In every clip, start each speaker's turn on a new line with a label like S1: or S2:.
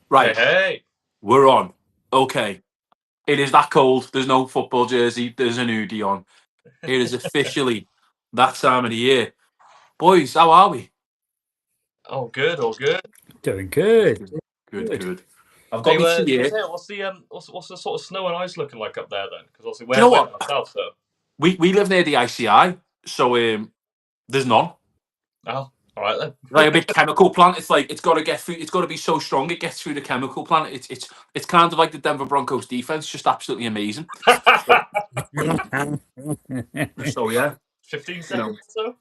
S1: Right,
S2: Hey.
S1: we're on. Okay. It is that cold. There's no football jersey. There's an hoodie on. It is officially that time of the year. Boys, how are we?
S2: Oh, good, all good.
S3: Doing good.
S1: Good, good. I've
S2: Hey,
S1: got me tea here.
S2: what's the sort of snow and ice looking like up there then? Because obviously
S1: Do you know
S2: we're
S1: what?
S2: down south, so.
S1: We live near the ICI, so there's none.
S2: Oh, all right then.
S1: Like a big chemical plant. It's like it's got to get through. It's got to be so strong it gets through the chemical plant. It's kind of like the Denver Broncos defense, just absolutely amazing. So yeah,
S2: 15
S1: you
S2: seconds
S1: know.
S2: or so.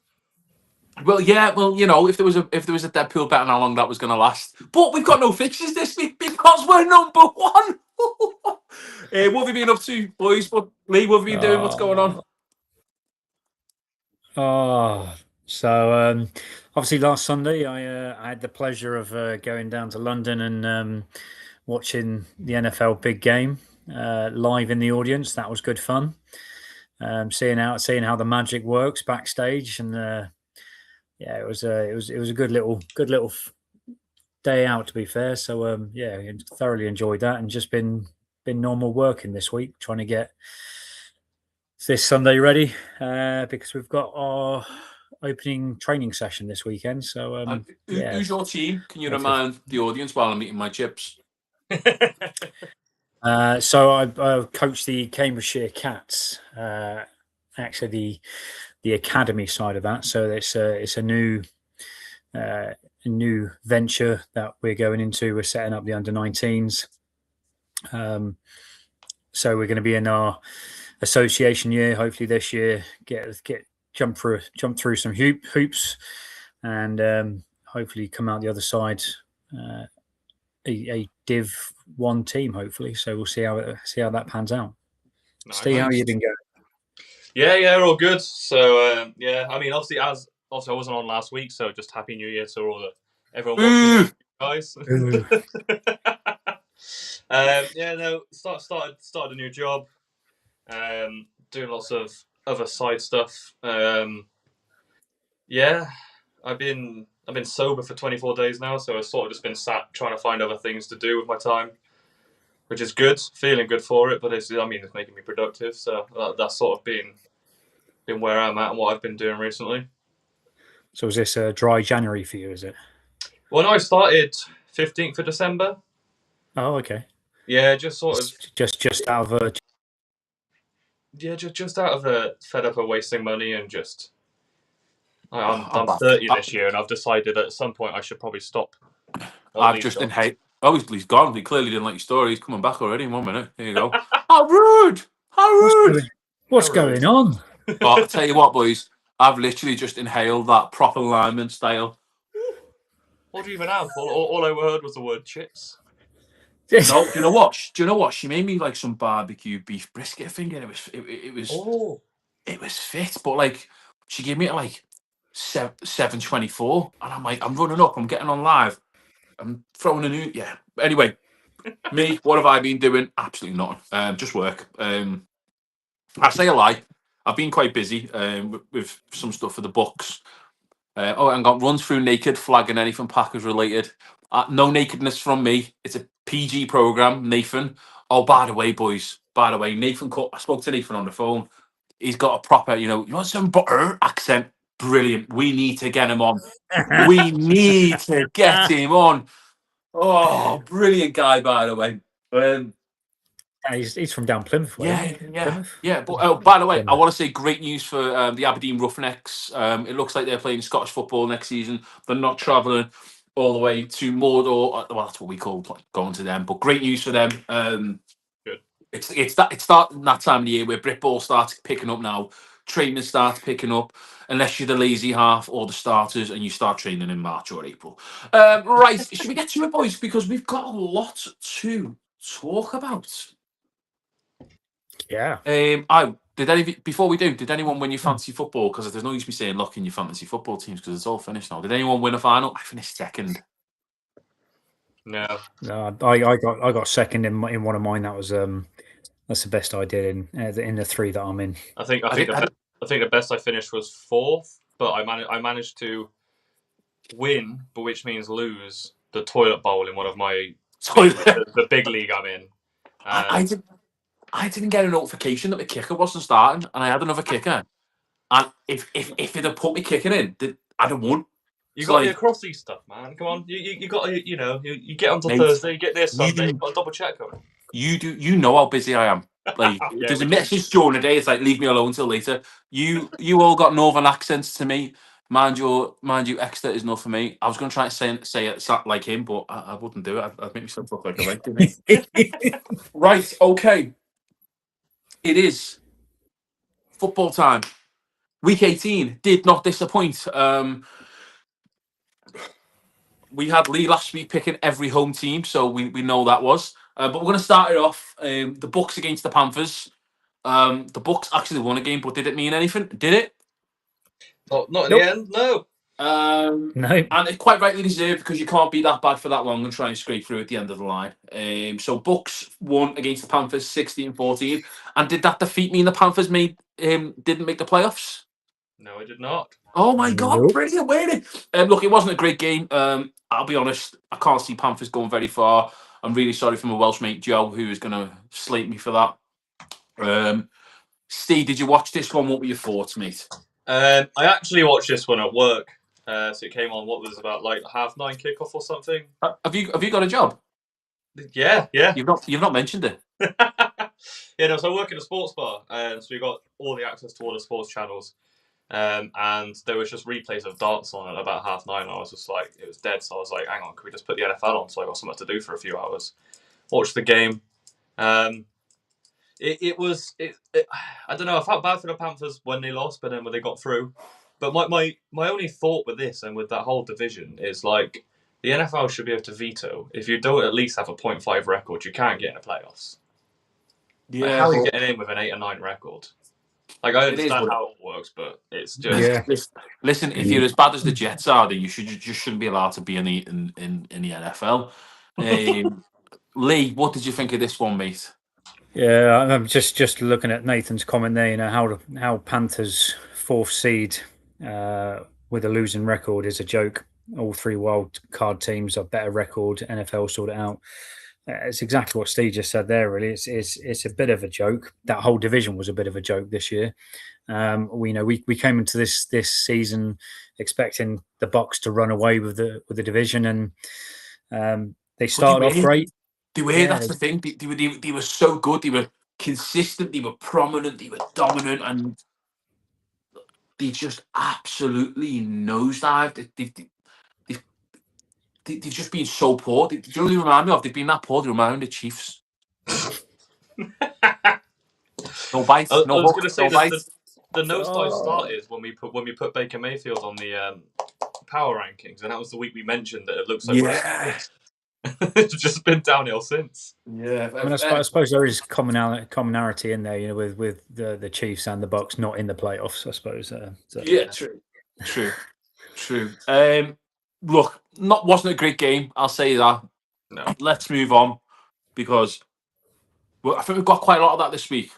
S1: Well, yeah, well, you know, if there was a Deadpool bet on how long that was going to last, but we've got no fixtures this week because we're number one. What have you been up to, boys? Lee, what have you been doing? What's going on?
S3: So obviously last Sunday I had the pleasure of going down to London and watching the NFL big game live in the audience. That was good fun. Seeing how the magic works backstage, and yeah, it was a good little day out, to be fair. So yeah, I thoroughly enjoyed that, and just been normal working this week, trying to get this Sunday ready because we've got our opening training session this weekend. So yeah,
S1: Who's your team? Can you
S3: lots of-
S1: remind the audience while I'm eating my chips?
S3: so I coach the Cambridgeshire Cats, actually the academy side of that. So it's a new venture that we're going into. We're setting up the under-19s. So we're going to be in our association year. Hopefully this year, get jump through some hoops, and hopefully come out the other side a Div 1 team. Hopefully, so we'll see how that pans out.
S2: Nice.
S3: Steve, how you been going?
S2: Yeah, all good. So yeah, I mean, obviously I wasn't on last week, so just Happy New Year to everyone watching, guys. Yeah, no, started a new job. Doing lots of other side stuff. Yeah, I've been sober for 24 days now, so I've sort of just been sat trying to find other things to do with my time, which is good. Feeling good for it, but it's making me productive. So that's sort of been where I'm at and what I've been doing recently.
S3: So is this a dry January for you? Is it?
S2: Well, no, I started 15th of December.
S3: Oh, okay.
S2: Yeah, just sort of
S3: just out of
S2: just out of fed up of wasting money and just. I'm 30 this year, and I've decided at some point I should probably stop.
S1: I've just inhaled. Oh, he's gone. He clearly didn't like your story. He's coming back already in 1 minute. Here you go. How rude! How rude!
S3: What's going on?
S1: Oh, I'll tell you what, boys. I've literally just inhaled that proper lineman style.
S2: What do you even have? All I heard was the word chips.
S1: No, do you know what? Do you know what? She made me like some barbecue beef brisket finger. It was fit, but like she gave me it like 7:24, and I'm like, I'm running up. I'm getting on live. I'm throwing a new Anyway, me, what have I been doing? Absolutely nothing. Just work. I say a lie. I've been quite busy with some stuff for the books. And got runs through naked, flagging anything Packers related. No nakedness from me. It's a PG program, Nathan. Oh, by the way, boys. By the way, Nathan. I spoke to Nathan on the phone. He's got a proper, you want some butter accent. Brilliant. We need to get him on. We need to get him on. Oh, brilliant guy, by the way.
S3: He's from down Plymouth way.
S1: Yeah. But by the way, I want to say great news for the Aberdeen Roughnecks. It looks like they're playing Scottish football next season. They're not travelling all the way to Mordor. Well, that's what we call going to them. But great news for them.
S2: Good.
S1: It's starting that time of the year where Britball starts picking up now. Training starts picking up, unless you're the lazy half or the starters, and you start training in March or April. Right, should we get to it, boys? Because we've got a lot to talk about.
S3: Yeah.
S1: Before we do, did anyone win your fantasy football? Because there's no use me saying lock in your fantasy football teams because it's all finished now. Did anyone win a final? I finished second.
S2: No,
S3: I got second in one of mine. That was that's the best I did in the three that I'm in.
S2: I think the best I finished was fourth, but I managed to win, but which means lose the toilet bowl in one of my
S1: So
S2: the big league I'm in.
S1: I didn't get a notification that the kicker wasn't starting, and I had another kicker. And if it had put me kicking in, I'd have won.
S2: You got to across these stuff, man. Come on, you got to, you get onto
S1: Mate,
S2: Thursday, you get there Sunday, you've got to double check on it.
S1: You know how busy I am. Like,
S2: Yeah,
S1: there's a message during the day. It's like, leave me alone till later. You all got northern accents to me. Mind you, Exeter is not for me. I was going to try and say it like him, but I wouldn't do it. I'd make myself look like a right, didn't I? Right, okay. It is football time. Week 18 did not disappoint. We had Lee last week picking every home team, so we know that was. But we're going to start it off. The Bucks against the Panthers. The Bucks actually won a game, but did it mean anything? Did it?
S2: Not in
S3: Nope.
S2: the end, no.
S3: No.
S1: And it quite rightly deserved, because you can't be that bad for that long and try and scrape through at the end of the line. So Bucks won against the Panthers 16-14. And did that defeat mean the Panthers didn't make the playoffs?
S2: No, it did not.
S1: Oh my God,
S3: Nope.
S1: brilliant, wasn't it? Look, it wasn't a great game. I'll be honest, I can't see Panthers going very far. I'm really sorry for my Welsh mate Joe, who is going to slate me for that. Steve, did you watch this one? What were your thoughts, mate?
S2: I actually watched this one at work. So it came on, what was about like 9:30 kickoff or something.
S1: Have you got a job?
S2: Yeah.
S1: You've not mentioned it.
S2: Yeah, no. So I work in a sports bar, so we got all the access to all the sports channels. And there was just replays of darts on at about 9:30. I was just like, it was dead. So I was like, hang on, can we just put the NFL on? So I got something to do for a few hours. Watched the game. It was I don't know. I felt bad for the Panthers when they lost, but then when they got through. But my only thought with this and with that whole division is like the NFL should be able to veto if you don't at least have a 0.5 record, you can't get in the playoffs.
S1: Yeah,
S2: like, how are you getting in with an 8 or 9 record? Like I understand how it works, but it's just
S1: Listen, if you're as bad as the Jets are, then you just shouldn't be allowed to be in the NFL. Lee, what did you think of this one, mate?
S3: Yeah, I'm just looking at Nathan's comment there. You know how Panthers 4th seed with a losing record is a joke. All 3 wild card teams are better record. NFL sort it out. It's exactly what Steve just said there. Really, it's a bit of a joke. That whole division was a bit of a joke this year. We came into this season expecting the Bucks to run away with the division, and they started off great.
S1: That's the thing. They were so good. They were consistent. They were prominent. They were dominant, and they just absolutely nosedived. They've just been so poor. Do you know what they remind me of? They've been that poor. They remind me of the Chiefs. No bite.
S2: I was
S1: going
S2: to say the nosedive start is when we put Baker Mayfield on the power rankings, and that was the week we mentioned that it looks like it's just been downhill since.
S1: Yeah,
S3: I mean, I suppose there is commonality in there, with the Chiefs and the Bucks not in the playoffs. I suppose.
S1: Yeah, true. Look, wasn't a great game. I'll say that.
S2: No.
S1: Let's move on, because I think we've got quite a lot of that this week.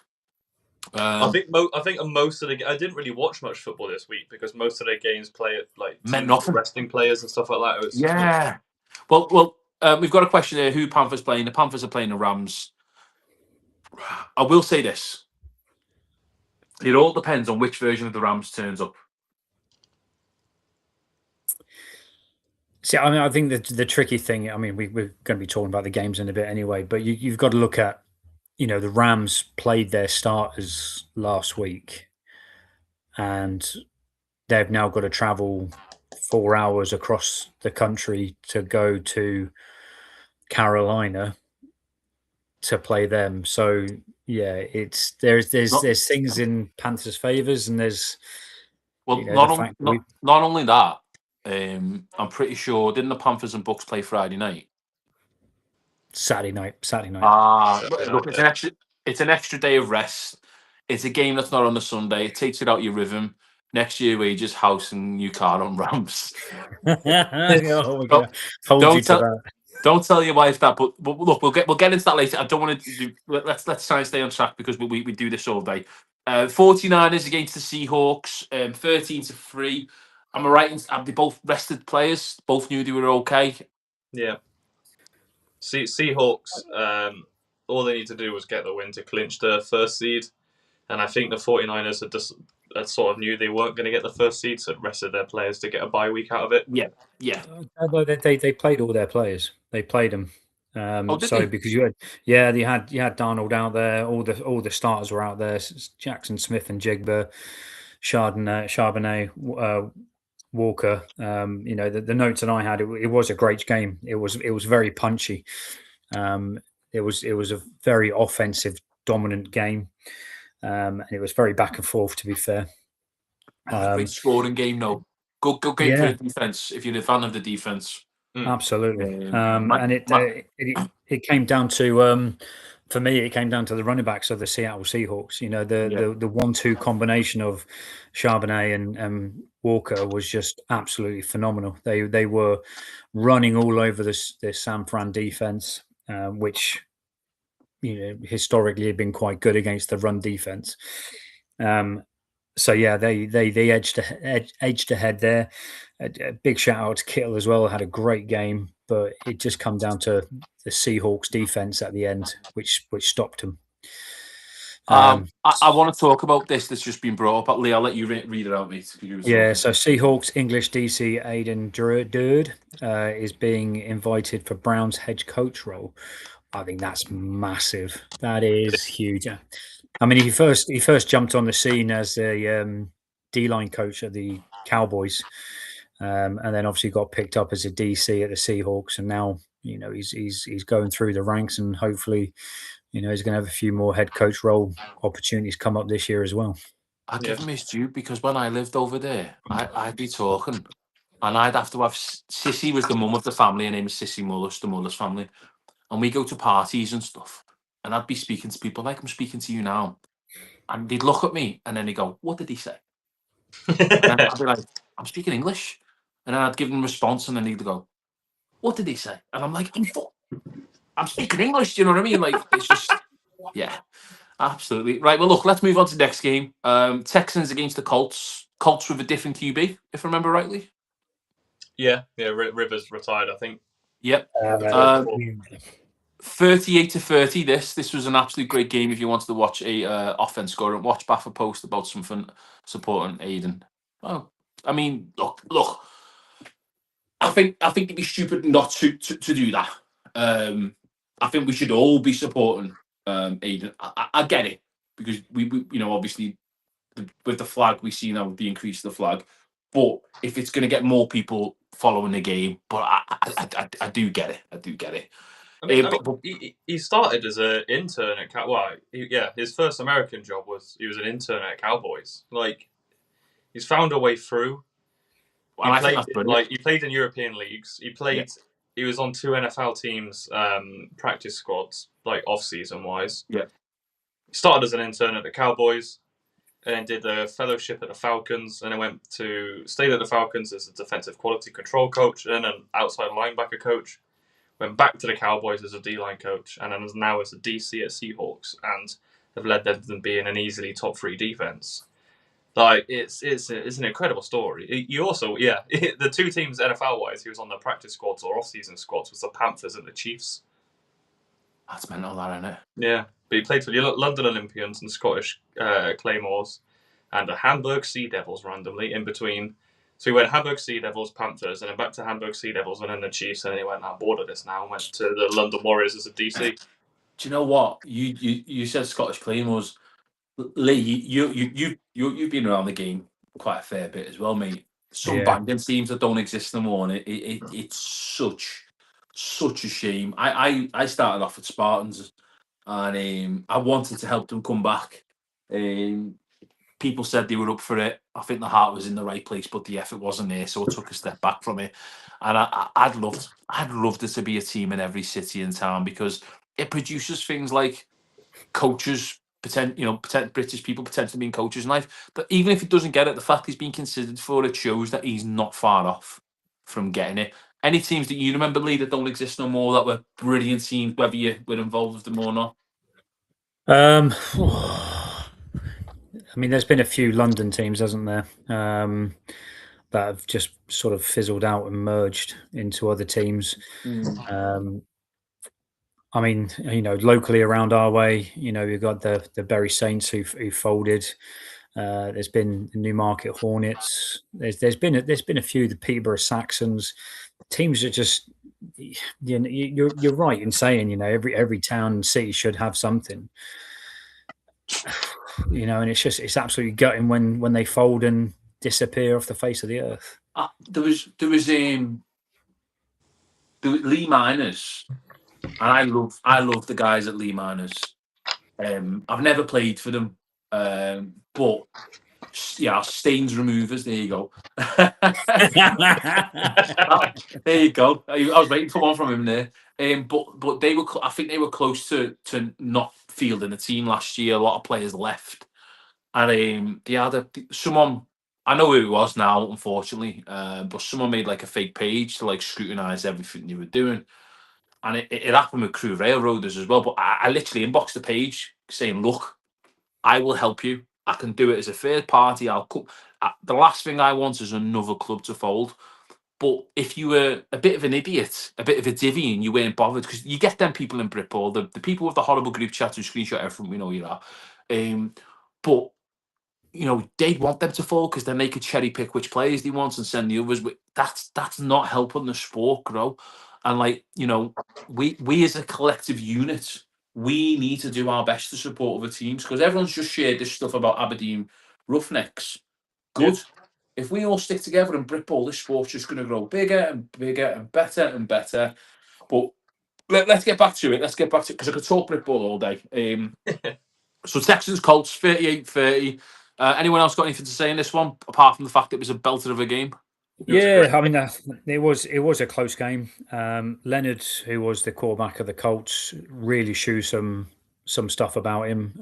S2: I think most of I didn't really watch much football this week because most of their games play at like resting players and stuff like that.
S1: Well, we've got a question here. Who Panthers playing? The Panthers are playing the Rams. I will say this: it all depends on which version of the Rams turns up.
S3: See, I mean, I think the tricky thing. I mean, we're going to be talking about the games in a bit anyway, but you've got to look at, the Rams played their starters last week, and they've now got to travel 4 hours across the country to go to Carolina to play them. So yeah, there's things in Panthers' favors, and there's
S1: not only that. I'm pretty sure, didn't the Panthers and Bucks play Friday night?
S3: Saturday night.
S1: Look, it's an extra day of rest. It's a game that's not on a Sunday. It takes it out your rhythm. Next year, we just house and new car on Rams. Don't tell your wife that. But look, we'll get into that later. I don't want to. Let's try and stay on track, because we do this all day. 49ers against the Seahawks, 13-3. Am I right? Have they both rested players? Both knew they were okay.
S2: Yeah. Seahawks, all they need to do was get the win to clinch the first seed. And I think the 49ers had sort of knew they weren't going to get the first seed, so rested their players to get a bye week out of it.
S1: Yeah, yeah.
S3: Although they played all their players. They played them.
S1: Did they?
S3: Because you had Darnold out there. All the starters were out there. Jackson Smith and Jigba, Charbonnet, Walker. The notes that I had, it was a great game. It was very punchy. It was a very offensive dominant game. And it was very back and forth, to be fair.
S1: Great scoring game, no. Good game for the defense if you're a fan of the defense.
S3: Absolutely. And it came down to for me, it came down to the running backs of the Seattle Seahawks. The 1-2 combination of Charbonnet and Walker was just absolutely phenomenal. They were running all over this San Fran defense, which historically had been quite good against the run defense. So yeah, they edged ahead there. A big shout out to Kittle as well. Had a great game, but it just come down to the Seahawks defense at the end, which stopped them.
S1: I want to talk about this that's just been brought up. Lee, I'll let you read it out, mate.
S3: So Seahawks English DC Aidan Durd is being invited for Browns head coach role. I think that's massive. That is huge. I mean, he first jumped on the scene as a D-line coach at the Cowboys, and then obviously got picked up as a DC at the Seahawks, and now he's going through the ranks, and hopefully he's going to have a few more head coach role opportunities come up this year as well.
S1: I give him his due, because when I lived over there, I'd be talking, and I'd have to have Sissy was the mum of the family. Her name is Sissy Mullis, the Mullis family, and we go to parties and stuff, and I'd be speaking to people like I'm speaking to you now, and they'd look at me, and then they go, "What did he say?" And then I'd be like, "I'm speaking English," and then I'd give them a response, and then they'd go, "What did he say?" And I'm like, "I'm speaking English." Do you know what I mean? Like, it's just, yeah, absolutely right. Well, look, let's move on to the next game. Texans against the Colts. Colts with a different QB, if I remember rightly.
S2: Yeah. Rivers retired, I think.
S1: Yep. 38-30. This was an absolute great game. If you wanted to watch a offense score, and watch Baffa post about something supporting Aiden. Oh, I mean, look. I think it'd be stupid not to do that. I think we should all be supporting Aiden. I get it, because we obviously with the flag we see now the increase of the flag, but if it's going to get more people following the game, but I do get it. I do get it.
S2: I mean, he started as an intern at his first American job was he was an intern at Cowboys. Like, he's found a way through. He played in European leagues. He was on 2 NFL teams, practice squads, like off-season wise.
S1: Yeah.
S2: He started as an intern at the Cowboys, and then did a fellowship at the Falcons, and then stayed at the Falcons as a defensive quality control coach, and an outside linebacker coach. Went back to the Cowboys as a D-line coach, and then now as a DC at Seahawks, and have led them to being an easily top 3 defense. Like, it's an incredible story. You also, the 2 teams NFL-wise he was on the practice squads or off-season squads was the Panthers and the Chiefs.
S1: That's mental, that, isn't it?
S2: Yeah, but he played for the London Olympians and Scottish Claymores, and the Hamburg Sea Devils randomly in between. So he went Hamburg Sea Devils, Panthers, and then back to Hamburg Sea Devils, and then the Chiefs, and then he went, "I'm bored of this now," and went to the London Warriors as a DC.
S1: Do you know what? You said Scottish Claymores. Lee, you've been around the game quite a fair bit as well, mate. Some banding teams that don't exist anymore, and it's such a shame. I started off at Spartans, and I wanted to help them come back. People said they were up for it. I think the heart was in the right place, but the effort wasn't there, so I took a step back from it. And I'd loved it to be a team in every city and town, because it produces things like coaches, British people potentially being coaches in life. But even if he doesn't get it, the fact he's being considered for it shows that he's not far off from getting it. Any teams that you remember, Lee, that don't exist no more, that were brilliant teams, whether you were involved with them or not?
S3: I mean, there's been a few London teams, hasn't there, that have just sort of fizzled out and merged into other teams. I mean, locally around our way, we've got the Bury Saints who folded. There's been the Newmarket Hornets. There's been a few, the Peterborough Saxons. Teams are just, you're right in saying, every town and city should have something. And it's absolutely gutting when they fold and disappear off the face of the earth.
S1: There was Lee Miners, and I love the guys at Lee Miners. I've never played for them, but yeah, stains removers. There you go. There you go. I was waiting for one from him there. But they were. I think they were close to not fielding the team last year. A lot of players left, and they had someone. I know who it was now, unfortunately, but someone made like a fake page to like scrutinize everything they were doing. And it happened with Crew Railroaders as well. But I literally inboxed the page saying, look, I will help you. I can do it as a third party. The last thing I want is another club to fold. But if you were a bit of an idiot, a bit of a divvy, and you weren't bothered, because you get them people in Britball, the people with the horrible group chats who screenshot everything, we know you are. But they'd want them to fall because then they could cherry pick which players they want and send the others. But that's not helping the sport grow. And we as a collective unit, we need to do our best to support other teams, because everyone's just shared this stuff about Aberdeen Roughnecks. Good. Yeah. If we all stick together and Britball, this sport's just going to grow bigger and bigger and better and better. But let's get back to it. Because I could talk Britball all day. So Texans Colts 38-30. Anyone else got anything to say in this one apart from the fact it was a belter of a game?
S3: Yeah, I mean, it was a close game. Leonard, who was the quarterback of the Colts, really showed some stuff about him.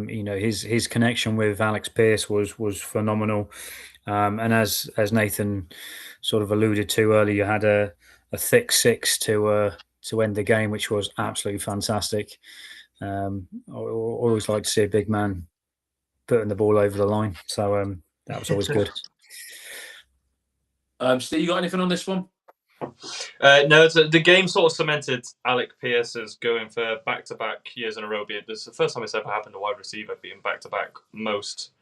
S3: His connection with Alex Pierce was phenomenal. And as Nathan sort of alluded to earlier, you had a thick six to end the game, which was absolutely fantastic. I always like to see a big man putting the ball over the line, so that was always good.
S1: Steve, you got anything on this one?
S2: No, the game sort of cemented Alec Pierce as going for back-to-back years in a row. This is the first time it's ever happened to a wide receiver being back-to-back most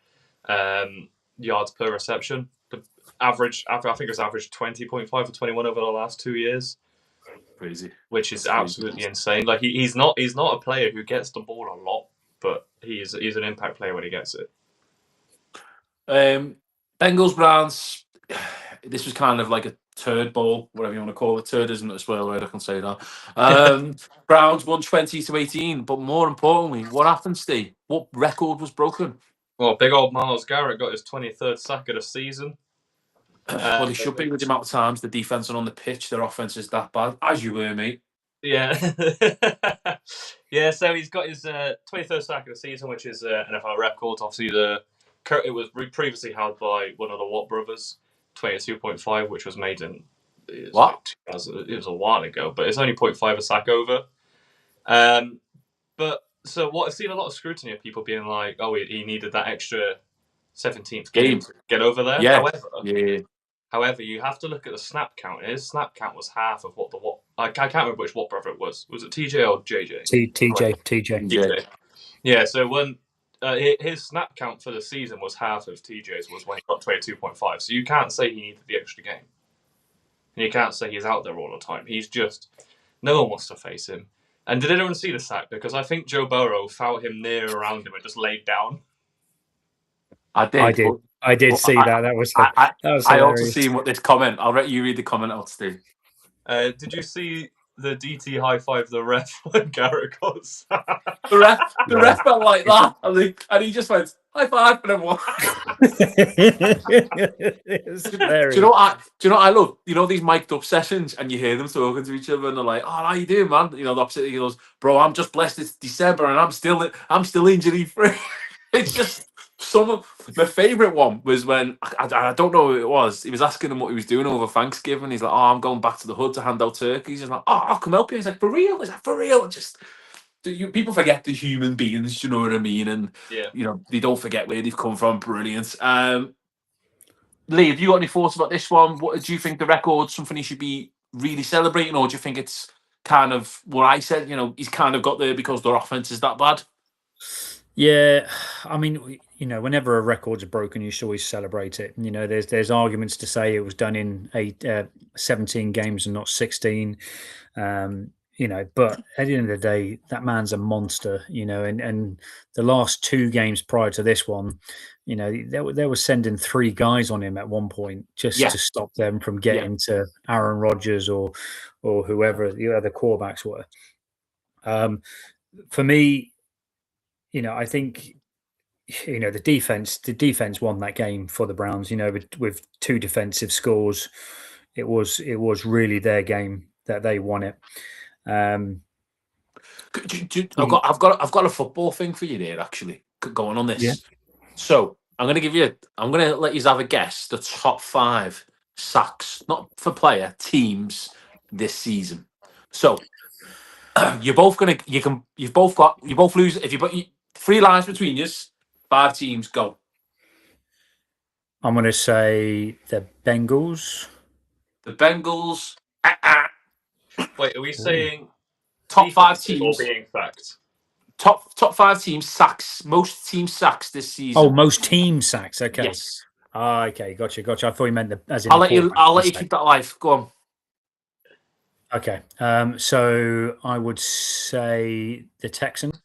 S2: yards per reception. The average, I think it's averaged 20.5 or 21 over the last 2 years.
S1: Crazy.
S2: Which is absolutely insane. Like he's not a player who gets the ball a lot, but he's an impact player when he gets it.
S1: Bengals Browns. This was kind of like a turd bowl, whatever you want to call it. Turd isn't a swear word, I can say that. Browns won 20-18, but more importantly, what happened, Steve? What record was broken?
S2: Well, big old Myles Garrett got his 23rd sack of the season.
S1: Well, he should be with the amount of times the defense are on the pitch. Their offense is that bad, as you were, mate.
S2: Yeah. Yeah, so he's got his 23rd sack of the season, which is NFL record. Obviously, it was previously held by one of the Watt brothers, 22.5, which was made in...
S1: What?
S2: It was a while ago, but it's only 0.5 a sack over. But so what I've seen a lot of scrutiny of people being like, oh, he needed that extra 17th game to get over there.
S1: Yeah.
S2: However, you have to look at the snap count. His snap count was half of what I can't remember which Watt brother it was. Was it TJ or JJ?
S3: TJ.
S2: Yeah, so when his snap count for the season was half of TJ's was when he got 22.5. So you can't say he needed the extra game. And you can't say he's out there all the time. He's just... No one wants to face him. And did anyone see the sack? Because I think Joe Burrow fouled him near around him and just laid down.
S1: I did
S3: see that. That was
S1: I also seen what this comment. I'll let you read the comment out, Steve.
S2: Did you see the DT high five the ref when Garrett got sacked?
S1: The ref felt like that, and he just went high five and everyone. Do you know what I love? You know these mic'd up sessions, and you hear them talking to each other, and they're like, "Oh, how you doing, man?" The opposite. He goes, "Bro, I'm just blessed it's December, and I'm still injury free." It's just. Some of my favourite one was when I don't know who it was. He was asking him what he was doing over Thanksgiving. He's like, "Oh, I'm going back to the hood to hand out turkeys." He's like, "Oh, I'll come help you." He's like, "For real?" He's like, "For real?" Just people forget the human beings. You know what I mean? And they don't forget where they've come from. Brilliant. Lee, have you got any thoughts about this one? What do you think the record's something he should be really celebrating, or do you think it's kind of what I said. He's kind of got there because their offense is that bad.
S3: Yeah, I mean, whenever a records are broken, you should always celebrate it. There's arguments to say it was done in 17 games and not 16. But at the end of the day, that man's a monster. And the last 2 games prior to this one, they were sending 3 guys on him at one point just to stop them from getting to Aaron Rodgers or whoever the other quarterbacks were. For me, I think the defense won that game for the Browns. With 2 defensive scores, it was really their game that they won it.
S1: I've got a football thing for you there, actually, going on this.
S3: Yeah.
S1: So I'm going to let you have a guess the top 5 sacks, not for player, teams this season. So you've both lose if you put 3 lines between you. 5 teams, go.
S3: I'm going to say the Bengals.
S1: The Bengals.
S2: Wait, are we saying
S1: top 5 teams?
S2: Or being fact?
S1: Top 5 teams sacks. Most team sacks this season.
S3: Oh, most team sacks. Okay.
S1: Yes.
S3: Okay, gotcha. I thought you meant as in.
S1: I'll let you keep that alive. Go on.
S3: Okay. So I would say the Texans.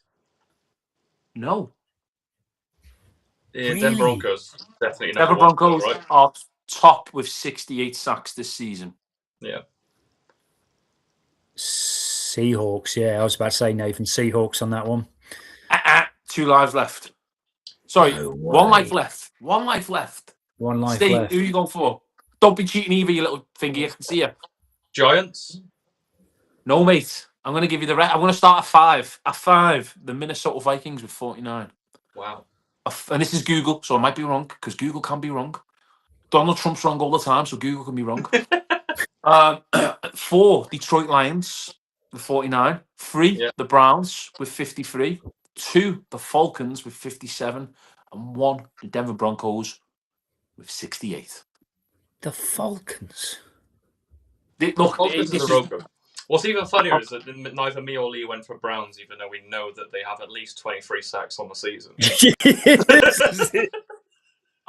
S1: No.
S2: Yeah,
S3: Really?
S2: Denver Broncos. Definitely.
S1: Denver Broncos are top with 68 sacks this season.
S2: Yeah.
S3: Seahawks. Yeah, I was about to say Nathan Seahawks on that one.
S1: 2 lives left. Sorry,
S3: No
S1: 1 life
S3: way.
S1: left. 1 life left.
S3: 1 life
S1: Steve,
S3: left.
S1: who are you going for? Don't be cheating either, you little thingy. I can see you.
S2: Giants.
S1: No, mate. I'm going to give you the rest. I'm going to start at 5. At 5, the Minnesota Vikings with 49.
S2: Wow.
S1: And this is Google, so I might be wrong, because Google can be wrong. Donald Trump's wrong all the time, so Google can be wrong. 4, Detroit Lions with 49. 3, the Browns with 53. 2, the Falcons with 57. And 1, the Denver Broncos with 68.
S3: The Falcons.
S2: What's even funnier is that neither me or Lee went for Browns, even though we know that they have at least 23 sacks on the season.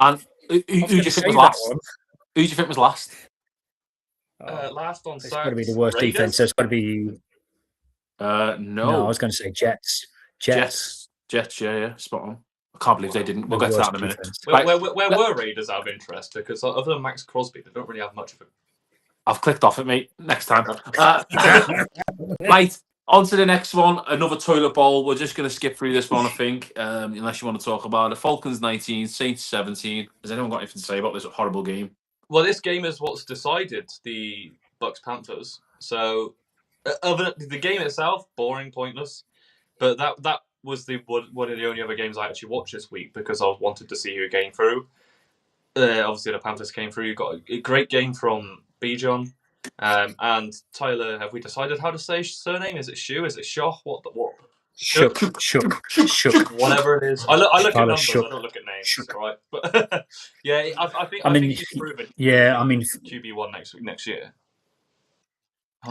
S1: And who do you think was last? Who do you think was last?
S2: Last on
S3: It's
S2: sacks.
S3: got to be the worst
S2: Raiders?
S3: defense. So it's got to be.
S1: No,
S3: I was going to say Jets.
S1: Jets. Yeah, spot on. I can't believe they didn't. We'll get to that in a minute.
S2: Where were Raiders out of interest? Because other than Max Crosby, they don't really have much of it.
S1: I've clicked off it, mate. Next time. Right, on to the next one. Another toilet bowl. We're just going to skip through this one, I think, unless you want to talk about it. Falcons 19, Saints 17. Has anyone got anything to say about this horrible game?
S2: Well, this game is what's decided the Bucks-Panthers. So, the game itself, boring, pointless. But that was one of the only other games I actually watched this week because I wanted to see who came through. Obviously, the Panthers came through. You got a great game from Bijan. And Tyler, have we decided how to say his surname? Is it Shu? Is it Shoh? What?
S3: Shook.
S2: Whatever it is. I look at numbers.
S3: Shook.
S2: I don't look at names. Right? But yeah, I think he's proven.
S3: Yeah, I mean,
S2: QB1 next year.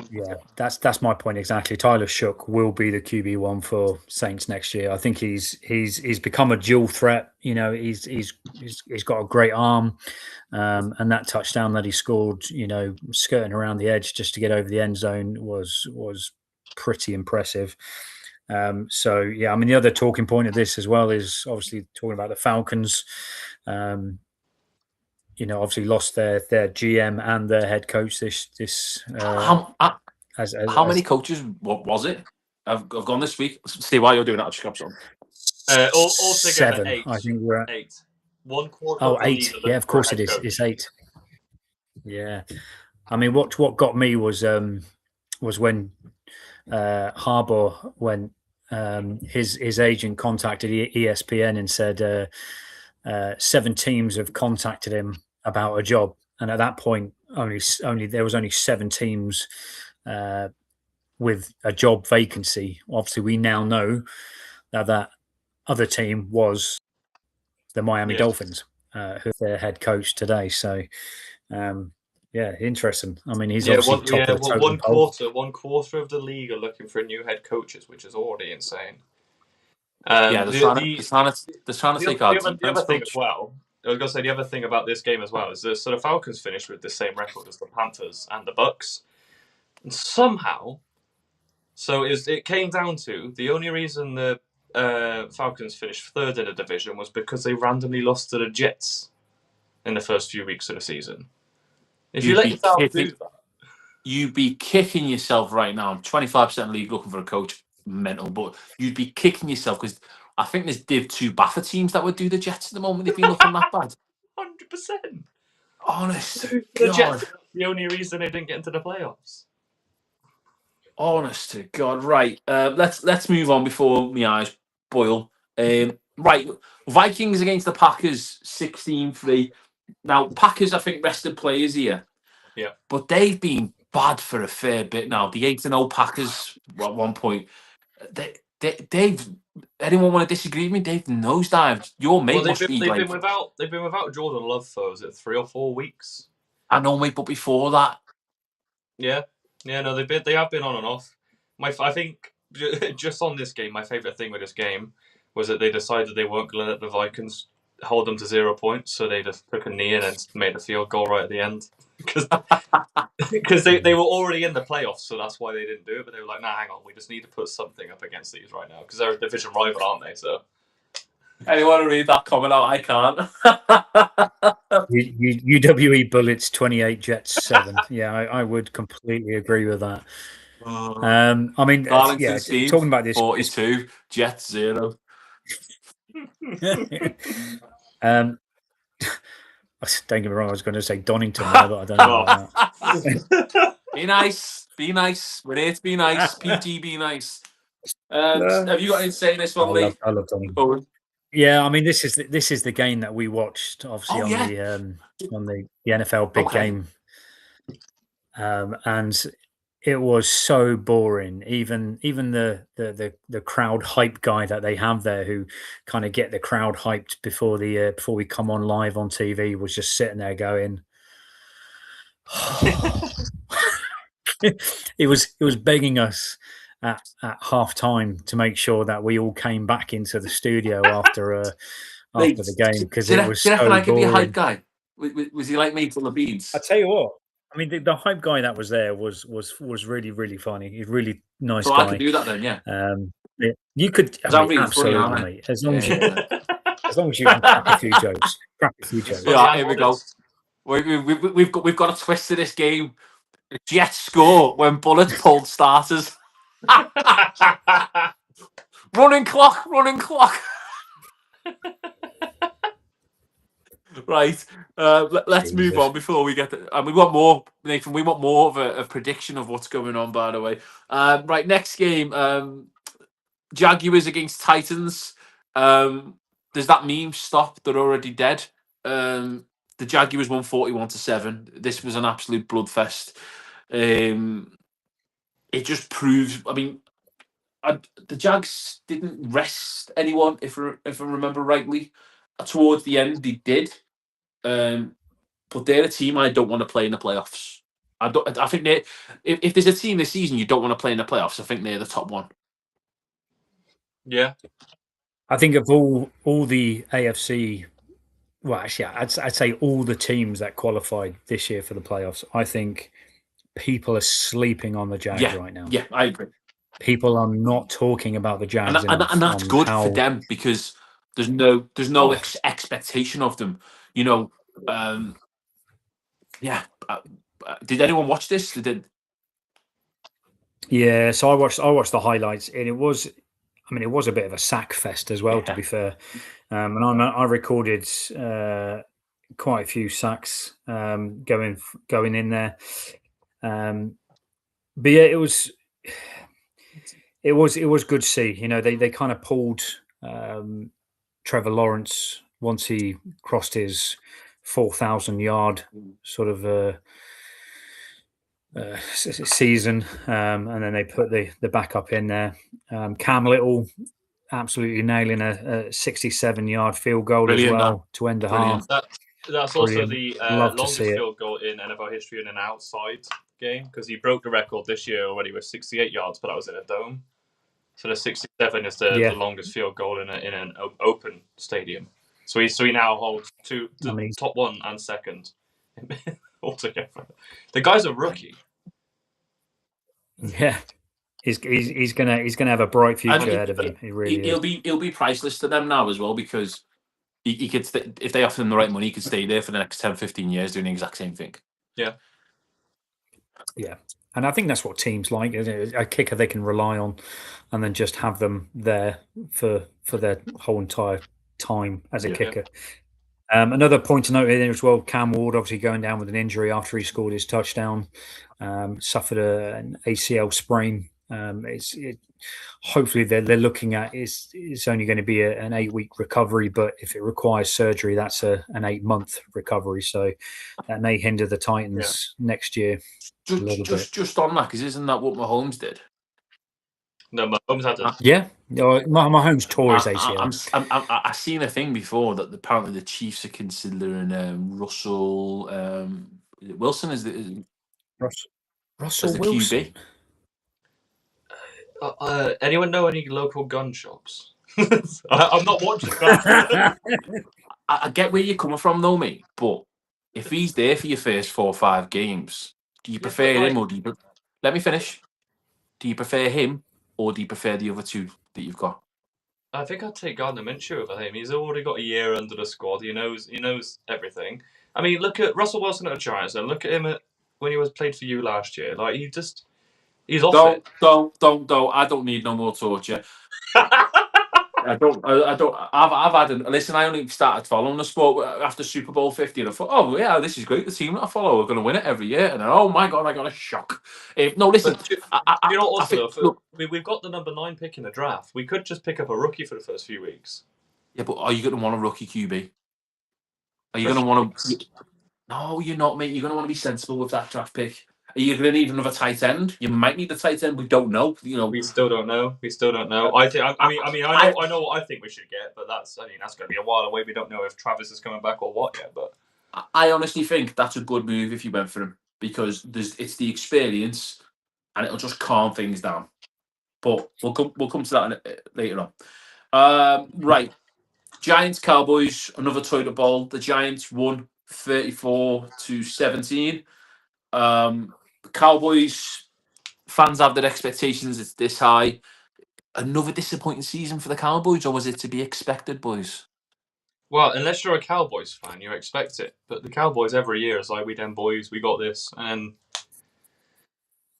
S3: Yeah, that's my point exactly. Tyler Shook will be the QB1 for Saints next year. I think he's become a dual threat. He's got a great arm, and that touchdown that he scored, skirting around the edge just to get over the end zone was pretty impressive. So yeah, I mean the other talking point of this as well is obviously talking about the Falcons. Obviously lost their GM and their head coach this.
S1: How many coaches was it? I've gone this week. Steve, while you're doing that, I'll just grab some.
S2: Altogether
S3: 7.
S2: 8.
S3: I think we're at
S2: 8. 1 quarter.
S3: Oh, 8. Yeah, of course it is. It's 8. Yeah, I mean, what got me was when Harbaugh went. His agent contacted ESPN and said 7 teams have contacted him about a job, and at that point, there was only 7 teams with a job vacancy. Obviously, we now know that other team was the Miami Dolphins, who are their head coach today. So, Yeah, interesting. I mean, he's
S2: Yeah,
S3: obviously top of the totem pole.
S2: one quarter of the league are looking for new head coaches, which is already insane.
S1: Yeah, they're trying to take our
S2: the other
S1: defense
S2: thing as
S1: coach.
S2: well. I was gonna say the other thing about this game as well is that so the Falcons finished with the same record as the Panthers and the Bucks, and somehow, it came down to the only reason the Falcons finished third in the division was because they randomly lost to the Jets in the first few weeks of the season. If you let yourself do that,
S1: you'd be kicking yourself right now. 25% league looking for a coach, mental, but you'd be kicking yourself because I think there's Div 2 Baffa teams that would do the Jets at the moment. They've been looking that bad.
S2: 100%.
S1: Honest to
S2: The
S1: God.
S2: Jets are the only reason they didn't get into the playoffs.
S1: Honest to God. Right. Let's move on before my eyes boil. Right. Vikings against the Packers, 16-3. Now, Packers, I think, rested players here.
S2: Yeah.
S1: But they've been bad for a fair bit now. The 8-0 Packers at one point. They've. Anyone want to disagree with me? They've nosedived. Your mate must be like.
S2: They've been without Jordan Love for 3 or 4 weeks.
S1: I know, mate, but before that.
S2: Yeah, no, they have been on and off. I think just on this game, my favorite thing with this game was that they decided they weren't going to let the Vikings hold them to 0 points, so they just took a knee and then made a field goal right at the end because they were already in the playoffs, so that's why they didn't do it. But they were like, "Nah, hang on, we just need to put something up against these right now because they're a division rival, aren't they?" So.
S1: Anyone read that comment out? I can't.
S3: UWE Bullets 28, Jets 7. Yeah, I would completely agree with that. I mean,
S1: Darlington Steve,
S3: talking about this
S1: 42, Jets 0.
S3: Don't get me wrong, I was going to say Donington there, but I don't know about that.
S1: Be nice. We're here to be nice. PG, be nice. Have you got anything to say this one, Lee?
S3: I love Donington. Yeah, I mean, this is the game that we watched, obviously, on the NFL big game, and it was so boring. Even the crowd hype guy that they have there, who kind of get the crowd hyped before we come on live on TV, was just sitting there going. It was begging us at half time to make sure that we all came back into the studio after the game because it was so boring.
S1: I could be a hype guy. Was he like me full of beans?
S3: I tell you what. I mean, the hype guy that was there was really, really funny. He's a really nice guy.
S1: I could do that then, yeah.
S3: You could. Absolutely, mate. As long as you can crack a few jokes.
S1: Yeah, here we go. We've got a twist to this game. Jets score when Bullets pulled starters. running clock. Right. Let's move on before we get. We want more, Nathan. We want more of a prediction of what's going on. By the way, right. Next game, Jaguars against Titans. Does that meme stop? They're already dead. The Jaguars won 41-7. This was an absolute bloodfest. It just proves. I mean, the Jags didn't rest anyone, if I remember rightly. Towards the end, they did. But they're a team I don't want to play in the playoffs. I think if there's a team this season you don't want to play in the playoffs, I think they're the top one.
S2: Yeah,
S3: I think of all the AFC. Well, actually, I'd say all the teams that qualified this year for the playoffs. I think people are sleeping on the Jags right now.
S1: Yeah, I agree.
S3: People are not talking about the Jags enough,
S1: and that's good for them because there's no expectation of them. You know, did anyone watch this?
S3: Yeah, so I watched the highlights, and it was a bit of a sack fest as well, to be fair. And I recorded quite a few sacks going in there. But yeah, it was good to see. You know, they kind of pulled Trevor Lawrence once he crossed his 4,000-yard sort of season, and then they put the backup in there. Cam Little absolutely nailing a 67-yard field goal as well to end the half.
S2: That's also
S3: Brilliant.
S2: the
S3: Love to
S2: longest
S3: see it.
S2: field goal in NFL history in an outside game, because he broke the record this year already with 68 yards, but that was in a dome. So the 67 is the
S3: Yeah.
S2: longest field goal in an open stadium. So he now holds
S3: Amazing.
S2: top one and second altogether. The guy's a rookie.
S3: Yeah. He's gonna have a bright future
S1: And
S3: ahead of him. He really is.
S1: he'll be priceless to them now as well, because he could if they offer him the right money, he could stay there for the next 10, 15 years doing the exact same thing.
S2: Yeah.
S3: Yeah. And I think that's what teams like, a kicker they can rely on, and then just have them there for their whole entire time as a kicker. Another point to note here as well, Cam Ward obviously going down with an injury after he scored his touchdown, suffered an ACL sprain. Hopefully they're looking at it's only going to be an 8-week recovery, but if it requires surgery, that's an 8-month recovery. So that may hinder the Titans next year.
S1: Just on that, because isn't that what Mahomes did?
S2: No, Mahomes had to.
S3: Yeah, Mahomes tore his ACL.
S1: I've seen a thing before that apparently the Chiefs are considering Russell Wilson as the
S3: Russell Wilson.
S1: QB.
S2: Anyone know any local gun shops? I'm not watching that.
S1: I get where you're coming from, though, mate. But if he's there for your first 4 or 5 games, do you prefer him or do you? Let me finish. Do you prefer him or do you prefer the other two that you've got?
S2: I think I'd take Gardner Minshew over him. He's already got a year under the squad. He knows everything. I mean, look at Russell Wilson at the Giants and look at him when he played for you last year. Like he's off it.
S1: Don't. I don't need no more torture. I don't. I've had. Listen, I only started following the sport after Super Bowl 50, and I thought, oh yeah, this is great. The team that I follow are going to win it every year, and then, oh my god, I got a shock. No, listen.
S2: You know, also, look, we've got the number 9 pick in the draft. We could just pick up a rookie for the first few weeks.
S1: Yeah, but are you going to want a rookie QB? Are you going to want to? No, you're not, mate. You're going to want to be sensible with that draft pick. Are you going to need another tight end? You might need a tight end. We don't know. You know,
S2: we still don't know. I know what I think we should get, but that's going to be a while away. We don't know if Travis is coming back or what yet. But
S1: I honestly think that's a good move if you went for him, because it's the experience, and it'll just calm things down. But we'll come to that later on. Right, Giants Cowboys, another toilet bowl. The Giants won 34-17. The Cowboys fans have their expectations. It's this high. Another disappointing season for the Cowboys, or was it to be expected, boys?
S2: Well, unless you're a Cowboys fan, you expect it. But the Cowboys every year is like, we them boys, we got this, and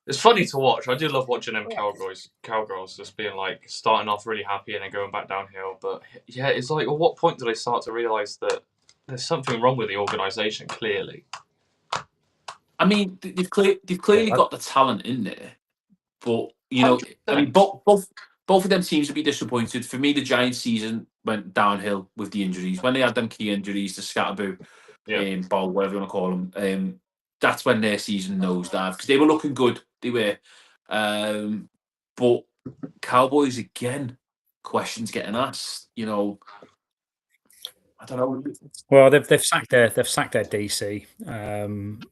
S2: it's funny to watch. I do love watching them cowgirls just being like starting off really happy and then going back downhill. But yeah, it's like, at what point do they start to realise that there's something wrong with the organisation? Clearly. I
S1: mean, they've clearly got the talent in there, but you know, 100%. I mean, both of them teams would be disappointed. For me, the Giants' season went downhill with the injuries. When they had them key injuries to Scatterboo, Ball, whatever you want to call them, that's when their season nosedived, because they were looking good. They were, but Cowboys again, questions getting asked. You know, I don't know.
S3: Well, they've sacked their DC,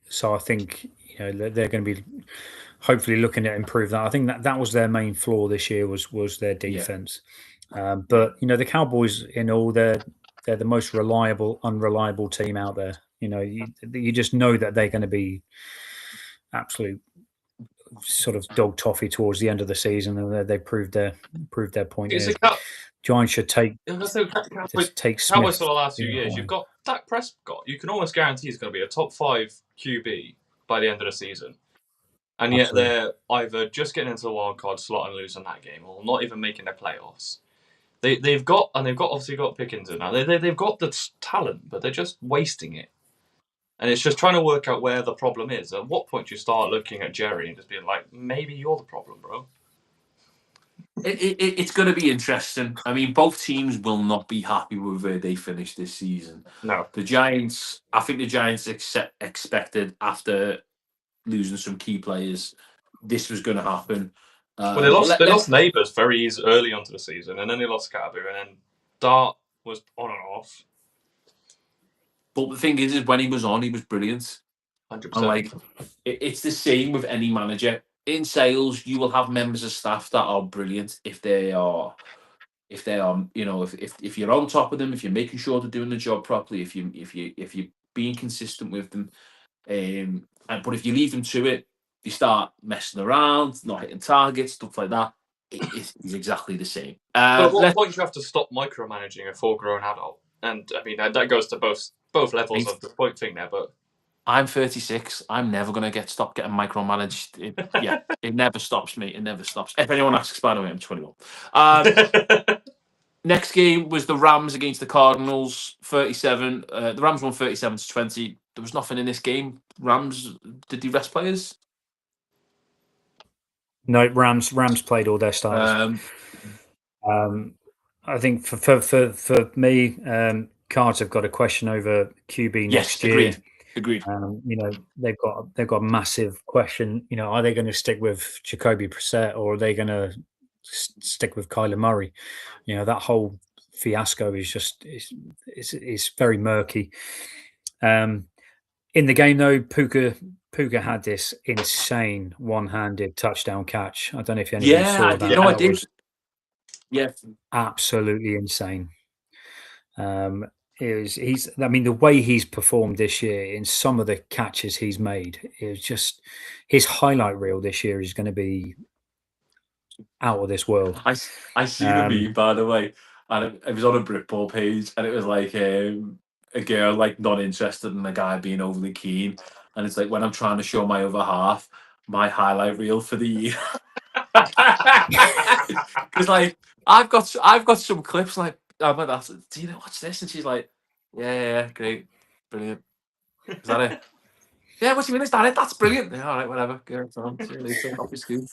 S3: so I think they're going to be hopefully looking to improve that. I think that was their main flaw this year was their defense. But the Cowboys, they're the most reliable, unreliable team out there. You just know that they're going to be absolute sort of dog toffee towards the end of the season, and they proved their point. Giants should take
S2: Cowboys
S3: Smith,
S2: for the last few years. You've got Dak Prescott. You can almost guarantee he's going to be a top 5 QB by the end of the season. And yet they're either just getting into the wild card slot and losing that game, or not even making their playoffs. They've obviously got Pickens in now. They've got the talent, but they're just wasting it. And it's just trying to work out where the problem is. At what point do you start looking at Jerry and just being like, maybe you're the problem, bro?
S1: It's going to be interesting. I mean, both teams will not be happy with where they finish this season.
S2: No.
S1: The Giants, I think the Giants expected, after losing some key players, this was going to happen.
S2: Well, they lost Neighbours very early onto the season, and then they lost Scatterboo, and then Dart was on and off.
S1: But the thing is when he was on, he was brilliant.
S2: 100%.
S1: And like, it's the same with any manager. In sales, you will have members of staff that are brilliant if they are, you know, if you're on top of them, if you're making sure they're doing the job properly, if you're being consistent with them. But if you leave them to it, they start messing around, not hitting targets, stuff like that. It's exactly the same.
S2: But at what point do you have to stop micromanaging a full-grown adult? And I mean that goes to both levels of the point thing there. But
S1: I'm 36. I'm never gonna stop getting micromanaged. It never stops me. It never stops. If anyone asks, by the way, I'm 21. Next game was the Rams against the Cardinals. 37. The Rams won 37-20. There was nothing in this game. Rams, did they rest players?
S3: No, Rams played all their starters. I think for me, Cards have got a question over QB next year.
S1: Agreed.
S3: You know, they've got a massive question. You know, are they going to stick with Jacoby Brissett or are they going to stick with Kyler Murray? You know, that whole fiasco is just is very murky. In the game though, Puka had this insane one-handed touchdown catch. I don't know if any of you saw that.
S1: I did. Yeah,
S3: absolutely insane. I mean, the way he's performed this year in some of the catches he's made is just his highlight reel this year is going to be out of this world.
S1: I see the meme, by the way, and it was on a Britball page, and it was like a girl like not interested in a guy being overly keen, and it's like when I'm trying to show my other half my highlight reel for the year, because like I've got some clips like. I'm like, do you know what's this? And she's like, yeah, great, brilliant. Is that it? Yeah, what do you mean? Is that it? That's brilliant. Yeah, all right, whatever. Go on. See you later. Off your school.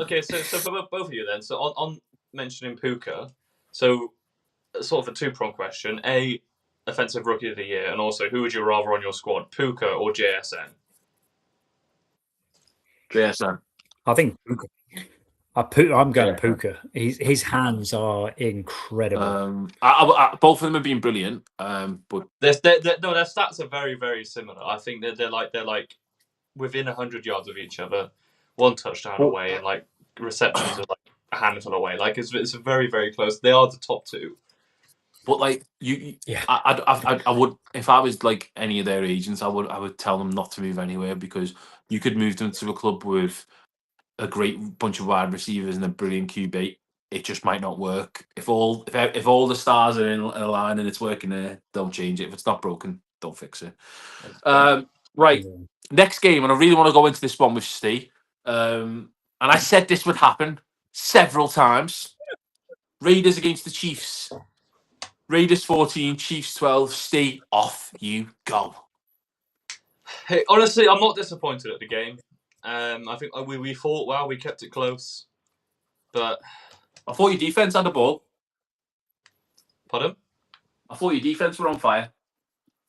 S2: Okay, so for both of you then. So on mentioning Puka, so sort of a two-pronged question: A, offensive rookie of the year, and also who would you rather on your squad, Puka or JSN?
S1: JSN.
S3: I think Puka. I'm going Puka. His hands are incredible.
S1: Both of them have been brilliant. But
S2: their stats are very, very similar. I think they're like within 100 yards of each other, one touchdown away, and like receptions are like a handful away. Like it's very, very close. They are the top two.
S1: But like I would, if I was like any of their agents, I would tell them not to move anywhere because you could move them to a club with a great bunch of wide receivers and a brilliant QB. It just might not work. If all the stars are in a line and it's working there, don't change it. If it's not broken, don't fix it. Right. Next game, and I really want to go into this one with Steve. And I said this would happen several times. Raiders against the Chiefs. Raiders 14, Chiefs 12. Stay off you go.
S2: Hey, honestly, I'm not disappointed at the game. I think we fought well. We kept it close, but
S1: I thought your defense had the ball.
S2: Pardon?
S1: I thought your defense were on fire.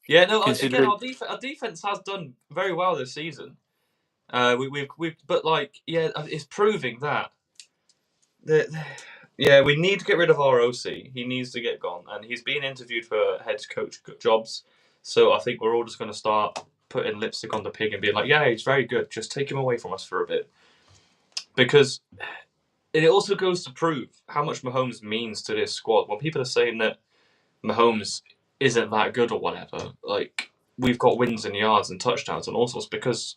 S2: Yeah, no. Again, our defense has done very well this season. But like, yeah, it's proving that. Yeah, we need to get rid of our OC. He needs to get gone, and he's being interviewed for head coach jobs. So I think we're all just going to start putting lipstick on the pig and being like, yeah, he's very good. Just take him away from us for a bit. Because it also goes to prove how much Mahomes means to this squad. When people are saying that Mahomes isn't that good or whatever, like, we've got wins and yards and touchdowns and all sorts because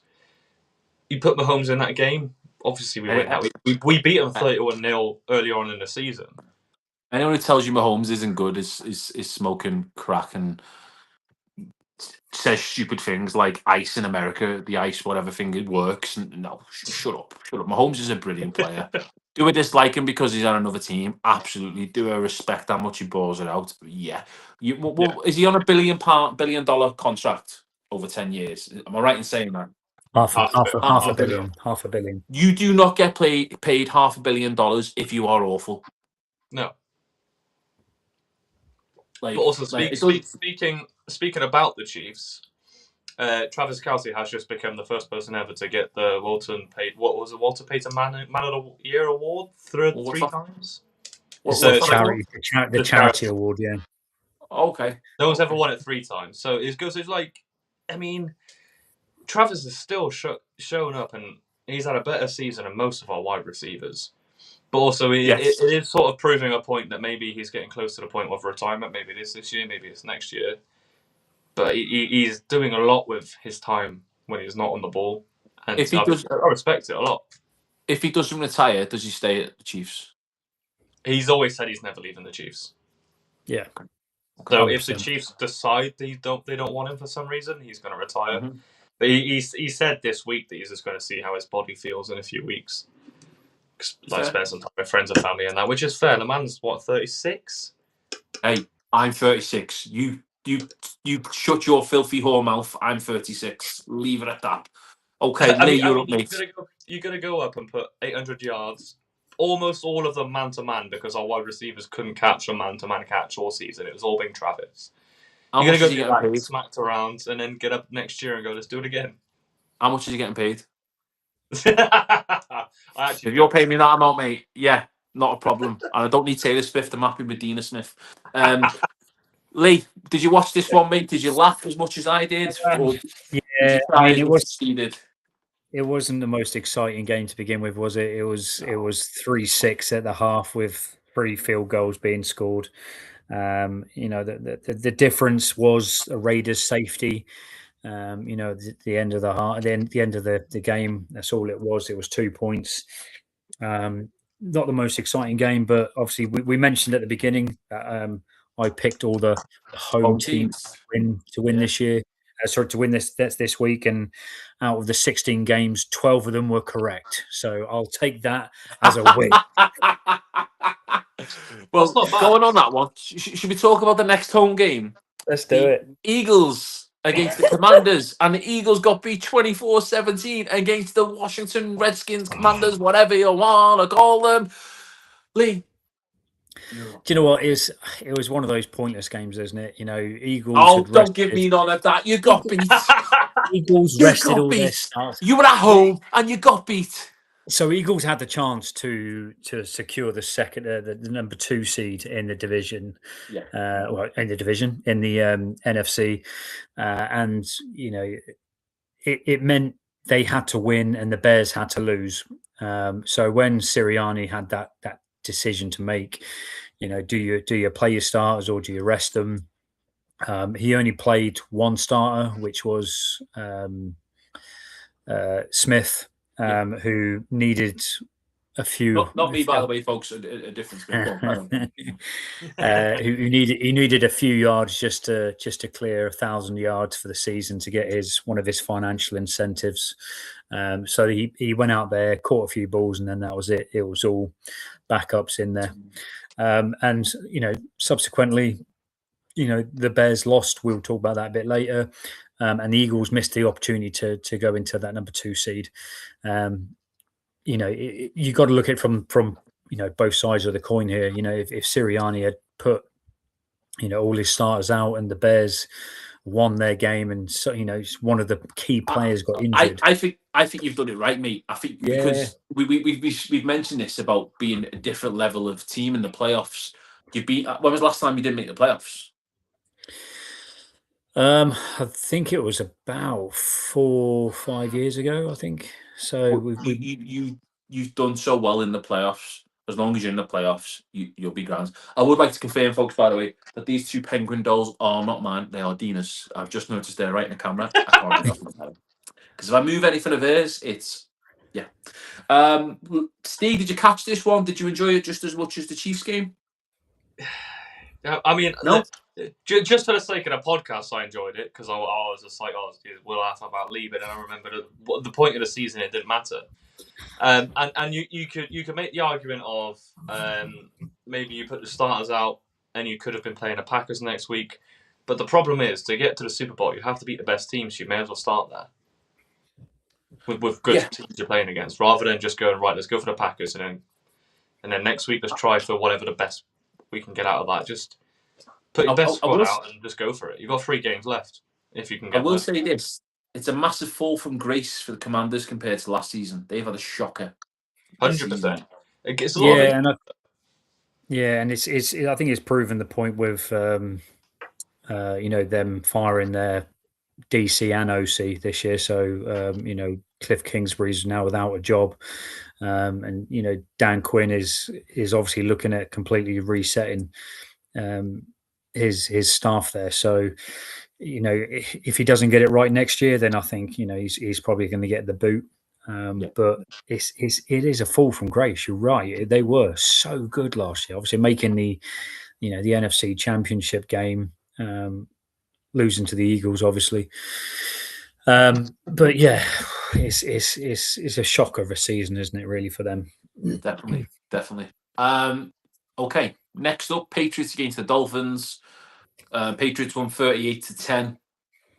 S2: you put Mahomes in that game, obviously we win that. We beat them 31-0 earlier on in the season.
S1: Anyone who tells you Mahomes isn't good is smoking crack and says stupid things like ice in America, the ice, whatever thing, it works. No, shut up. Mahomes is a brilliant player. Do I dislike him because he's on another team? Absolutely. Do I respect how much he balls it out? Yeah. Is he on $1 billion contract over 10 years? Am I right in saying that?
S3: Half a billion.
S1: You do not get paid $500 million if you are awful.
S2: No.
S1: Like,
S2: but also speaking about the Chiefs, Travis Kelce has just become the first person ever to get the Walter Payton Man of the Year award three times.
S3: The charity award, yeah.
S1: Okay.
S2: No one's ever won it 3 times. So it goes. It's like, I mean, Travis is still showing up, and he's had a better season than most of our wide receivers. But also, it is sort of proving a point that maybe he's getting close to the point of retirement. Maybe it is this year, maybe it's next year. But he's doing a lot with his time when he's not on the ball. And
S1: If he does,
S2: I respect it a lot.
S1: if he doesn't retire, does he stay at the Chiefs?
S2: He's always said he's never leaving the Chiefs.
S3: Yeah.
S2: So if the
S3: 100%.
S2: Chiefs decide they don't want him for some reason, he's going to retire.
S1: Mhm.
S2: But he said this week that he's just going to see how his body feels in a few weeks. Like spend some time with friends and family and that, which is fair. The man's what, 36?
S1: Hey, I'm 36. You shut your filthy whore mouth. I'm 36. Leave it at that. Okay, Lee, you're up, mate.
S2: You're going to go up and put 800 yards, almost all of them man-to-man, because our wide receivers couldn't catch a man-to-man catch all season. It was all being Travis.
S1: How
S2: You're
S1: much
S2: going
S1: is
S2: to
S1: he
S2: go
S1: getting
S2: get
S1: paid?
S2: smacked around and then get up next year and go, let's do it again.
S1: How much is he getting paid?
S2: If
S1: you're paying me that amount, mate, yeah, not a problem. And I don't need Taylor Swift. I'm happy with Dina Smith. Lee, did you watch this one, mate? Did you laugh as much as I did?
S3: Yeah, I mean,
S1: it
S3: wasn't the most exciting game to begin with, was it? It was 3-6 at the half with 3 field goals being scored. The difference was a Raiders safety. The end of the end of the game. That's all it was. It was 2 points. Not the most exciting game, but obviously we mentioned at the beginning that I picked all the home teams to win this year. To win this week, and out of the 16 games, 12 of them were correct. So I'll take that as a win.
S1: Well, going on that one, should we talk about the next home game?
S3: Let's do it.
S1: Eagles against the Commanders, and the Eagles got beat 24-17 against the Washington Redskins, Commanders, whatever you want to call them. Lee,
S3: do you know what? It was one of those pointless games, isn't it? Eagles.
S1: Oh, don't give me none of that. You got beat.
S3: Eagles rested all their stars.
S1: You were at home and you got beat.
S3: So Eagles had the chance to secure the second, the number 2 seed in the division.
S1: Yeah.
S3: In the division in the NFC, and it meant they had to win and the Bears had to lose. So when Sirianni had that decision to make, do you play your starters or do you rest them? He only played one starter, which was Smith, who needed a few.
S1: Not me, by the way, folks. A different Smith.
S3: Who needed a few yards just to clear 1,000 yards for the season to get one of his financial incentives. So he went out there, caught a few balls, and then that was it. It was all backups in there, and subsequently, the Bears lost. We'll talk about that a bit later. And the Eagles missed the opportunity to go into that number 2 seed. You got to look at it from both sides of the coin here. If Sirianni had put all his starters out and the Bears won their game, and so one of the key players got injured.
S1: I think you've done it right, mate. I think because we've mentioned this about being a different level of team in the playoffs. When was the last time you didn't make the playoffs?
S3: I think it was about 4 or 5 years ago. I think so.
S1: You've done so well in the playoffs. As long as you're in the playoffs, you'll be grand. I would like to confirm, folks, by the way, that these 2 penguin dolls are not mine. They are Dina's. I've just noticed they're right in the camera. Because if I move anything of hers, it's Steve, did you catch this one? Did you enjoy it just as much as the Chiefs game?
S2: I mean,
S1: no.
S2: Just for the sake of the podcast, I enjoyed it because I was just like, we'll laugh about leaving, and I remember the point of the season, it didn't matter. And you could make the argument of maybe you put the starters out and you could have been playing the Packers next week, but the problem is to get to the Super Bowl, you have to beat the best teams. So you may as well start there with good teams you're playing against, rather than just going right. Let's go for the Packers, and then next week let's try for whatever the best we can get out of that. Just put your best squad out and just go for it. You've got 3 games left if you can get.
S1: I will say this: it's a massive fall from grace for the Commanders compared to last season. They've had a shocker.
S2: 100%. It gets a lot.
S3: And it's I think it's proven the point with them firing their DC and OC this year. So Cliff Kingsbury's now without a job, and Dan Quinn is obviously looking at completely resetting his staff there. So if he doesn't get it right next year, then I think he's probably going to get the boot. But it is a fall from grace. You're right. They were so good last year. Obviously, making the NFC Championship game, losing to the Eagles, obviously. But yeah, it's a shock of a season, isn't it? Really, for them.
S1: Definitely. Okay. Next up, Patriots against the Dolphins. Patriots won 38-10.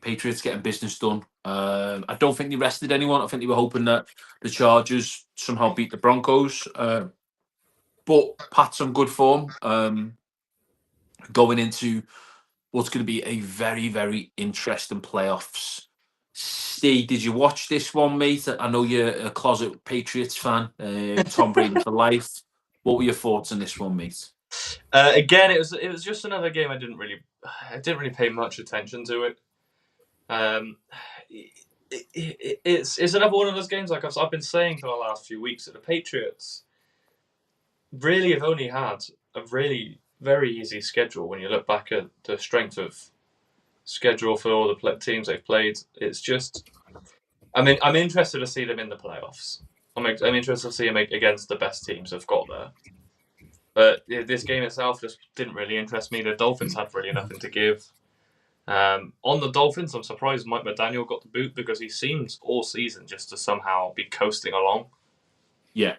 S1: Patriots getting business done. I don't think they rested anyone. I think they were hoping that the Chargers somehow beat the Broncos. But Pat's on good form. Going into what's going to be a very, very interesting playoffs. Steve, did you watch this one, mate? I know you're a closet Patriots fan. Tom Brady for life. What were your thoughts on this one, mate?
S2: Again, it was just another game I didn't really pay much attention to it. It's another one of those games, like I've been saying for the last few weeks, that the Patriots really have only had a really very easy schedule when you look back at the strength of schedule for all the teams they've played. It's just, I'm interested to see them in the playoffs. I'm interested to see them against the best teams they've got there. But this game itself just didn't really interest me. The Dolphins had really nothing to give. On the Dolphins, I'm surprised Mike McDaniel got the boot, because he seems all season just to somehow be coasting along.
S1: Yeah,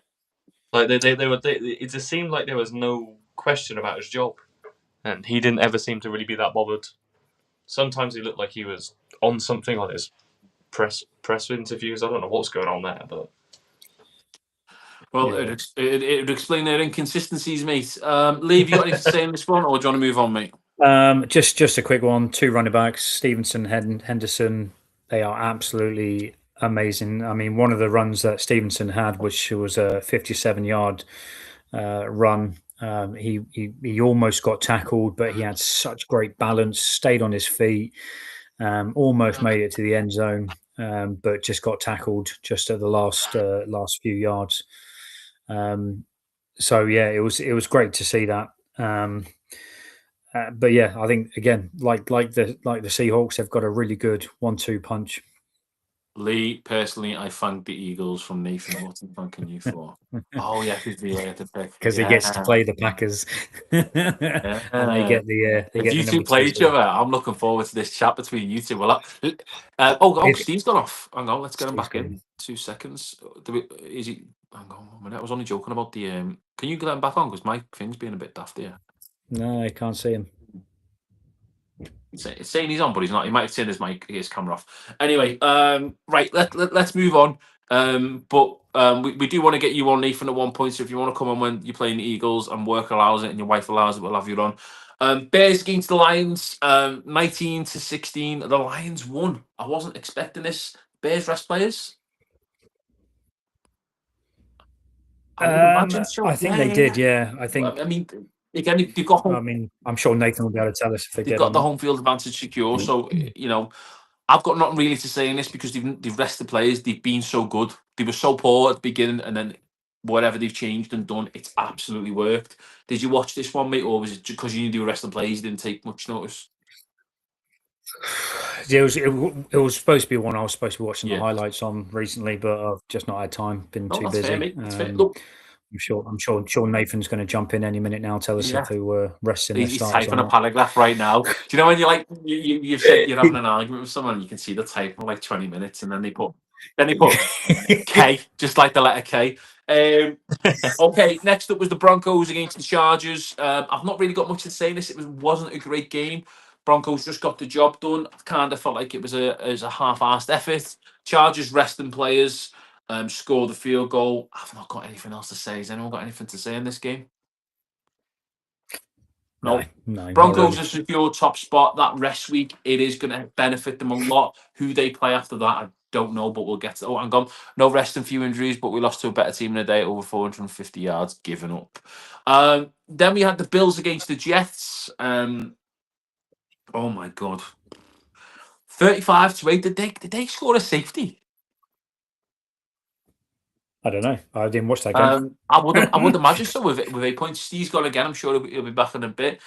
S2: like it just seemed like there was no question about his job, and he didn't ever seem to really be that bothered. Sometimes he looked like he was on something on his press interviews. I don't know what's going on there, but.
S1: Well, it would explain their inconsistencies, mate. Lee, have you got anything to say on this one, or do you want to move on, mate?
S3: Just a quick one. 2 running backs, Stevenson, Henderson. They are absolutely amazing. I mean, one of the runs that Stevenson had, which was a 57-yard run, he almost got tackled, but he had such great balance, stayed on his feet, almost made it to the end zone, but just got tackled just at the last few yards. So yeah, it was great to see that. But yeah, I think again, like the Seahawks, they've got a really good 1-2 punch.
S1: Lee, personally, I thank the Eagles from Nathan. What's he thanking you for? Oh yeah, because
S3: he gets to play the Packers, and they get the.
S1: If you two play each other, I'm looking forward to this chat between you two. Well, Steve's gone off. Hang on, let's get him back in. 2 seconds. Is he? Hang on 1 minute. I was only joking about the. Can you get him back on? Because my thing's being a bit daft here.
S3: No, I can't see him.
S1: It's saying he's on, but he's not. He might have turned his camera off. Anyway, right. Let's move on. We do want to get you on, Nathan, at one point. So if you want to come on when you're playing the Eagles and work allows it and your wife allows it, we'll have you on. Bears against the Lions, 19-16. The Lions won. I wasn't expecting this. Bears rest players.
S3: I think they did. Yeah, I think.
S1: I mean. Again, they've got home.
S3: I mean, I'm sure Nathan will be able to tell us if
S1: they've got the home field advantage secure. So, I've got nothing really to say in this, because they've rested players. They've been so good. They were so poor at the beginning, and then whatever they've changed and done, it's absolutely worked. Did you watch this one, mate, or was it because you knew they were resting players, you didn't take much notice?
S3: It was supposed to be one I was supposed to be watching the highlights on recently, but I've just not had time. Been too busy.
S1: Fair, mate. That's fair. Look,
S3: I'm sure Nathan's going to jump in any minute now. Tell us if they were resting.
S1: He's typing a paragraph right now. Do you know when you're like you've said you're having an argument with someone, you can see the type for like 20 minutes, and then they put K, just like the letter K. Okay, next up was the Broncos against the Chargers. I've not really got much to say in this. It wasn't a great game. Broncos just got the job done. I kind of felt like it was a half-assed effort. Chargers resting players. Score the field goal. I've not got anything else to say. Has anyone got anything to say in this game? No. Broncos are secure top spot. That rest week, it is going to benefit them a lot. Who they play after that, I don't know, but we'll get to. Oh, hang on. No rest and few injuries, but we lost to a better team in a day, over 450 yards given up. Then we had the Bills against the Jets. Oh my God. 35-8. Did they score a safety?
S3: I don't know. I didn't watch that game.
S1: I would imagine so with 8 points. Steve's gone again. I'm sure he'll be back in a bit.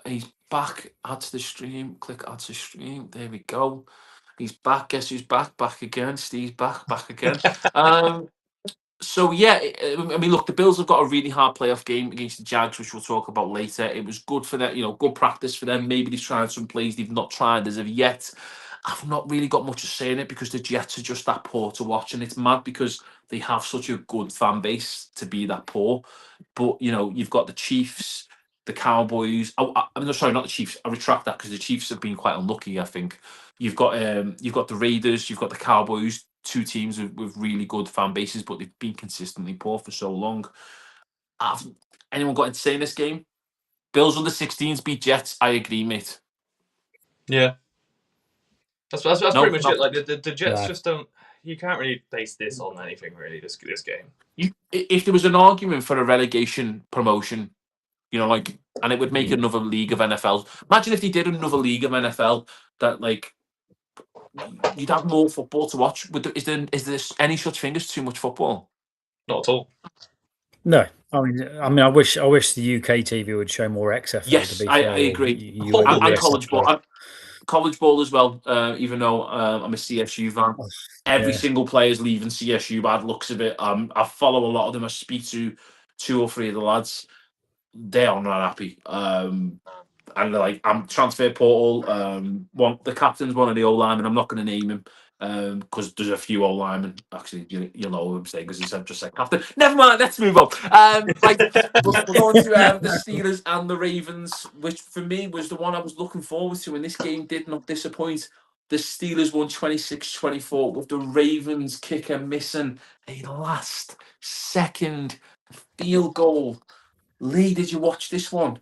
S1: He's back. Add to the stream. Click add to stream. There we go. He's back. Guess who's back? Back again. Steve's back again. So yeah, I mean, look, the Bills have got a really hard playoff game against the Jags, which we'll talk about later. It was good for them, good practice for them. Maybe they've tried some plays they've not tried as of yet. I've not really got much to say in it because the Jets are just that poor to watch, and it's mad because they have such a good fan base to be that poor. But you've got the Chiefs, the Cowboys. I'm not sorry, not the Chiefs. I retract that because the Chiefs have been quite unlucky. I think you've got the Raiders, you've got the Cowboys. Two teams with really good fan bases, but they've been consistently poor for so long. Anyone got to say in this game? Bills under 16s beat Jets. I agree, mate.
S2: Yeah. That's
S1: No,
S2: pretty much
S1: no.
S2: it. Like the Jets
S3: Yeah.
S2: just don't. You can't really base this on anything really. This game.
S1: If there was an argument for a relegation promotion, and it would make another league of NFL. Imagine if they did another league of NFL that you'd have more football to watch. Is there any such thing as too much football?
S2: Not at all.
S3: No, I mean, I wish the UK TV would show more XFL.
S1: Yes,
S3: to be
S1: I
S3: fair,
S1: agree.
S3: or
S1: And
S3: US
S1: college ball.
S3: XFL.
S1: College ball as well, even though I'm a CSU fan. Every
S3: Yeah.
S1: single player's leaving CSU bad looks of it. I follow a lot of them. I speak to 2 or 3 of the lads. They are not happy. And they're like, I'm transfer portal. The captain's one of the O-linemen. I'm not going to name him because there's a few O-linemen. Actually, you'll know who I'm saying because he just said captain. Never mind. Let's move on. We're going to the Steelers and the Ravens, which for me was the one I was looking forward to, and this game did not disappoint. The Steelers won 26-24 with the Ravens kicker missing a last-second field goal. Lee, did you watch this one?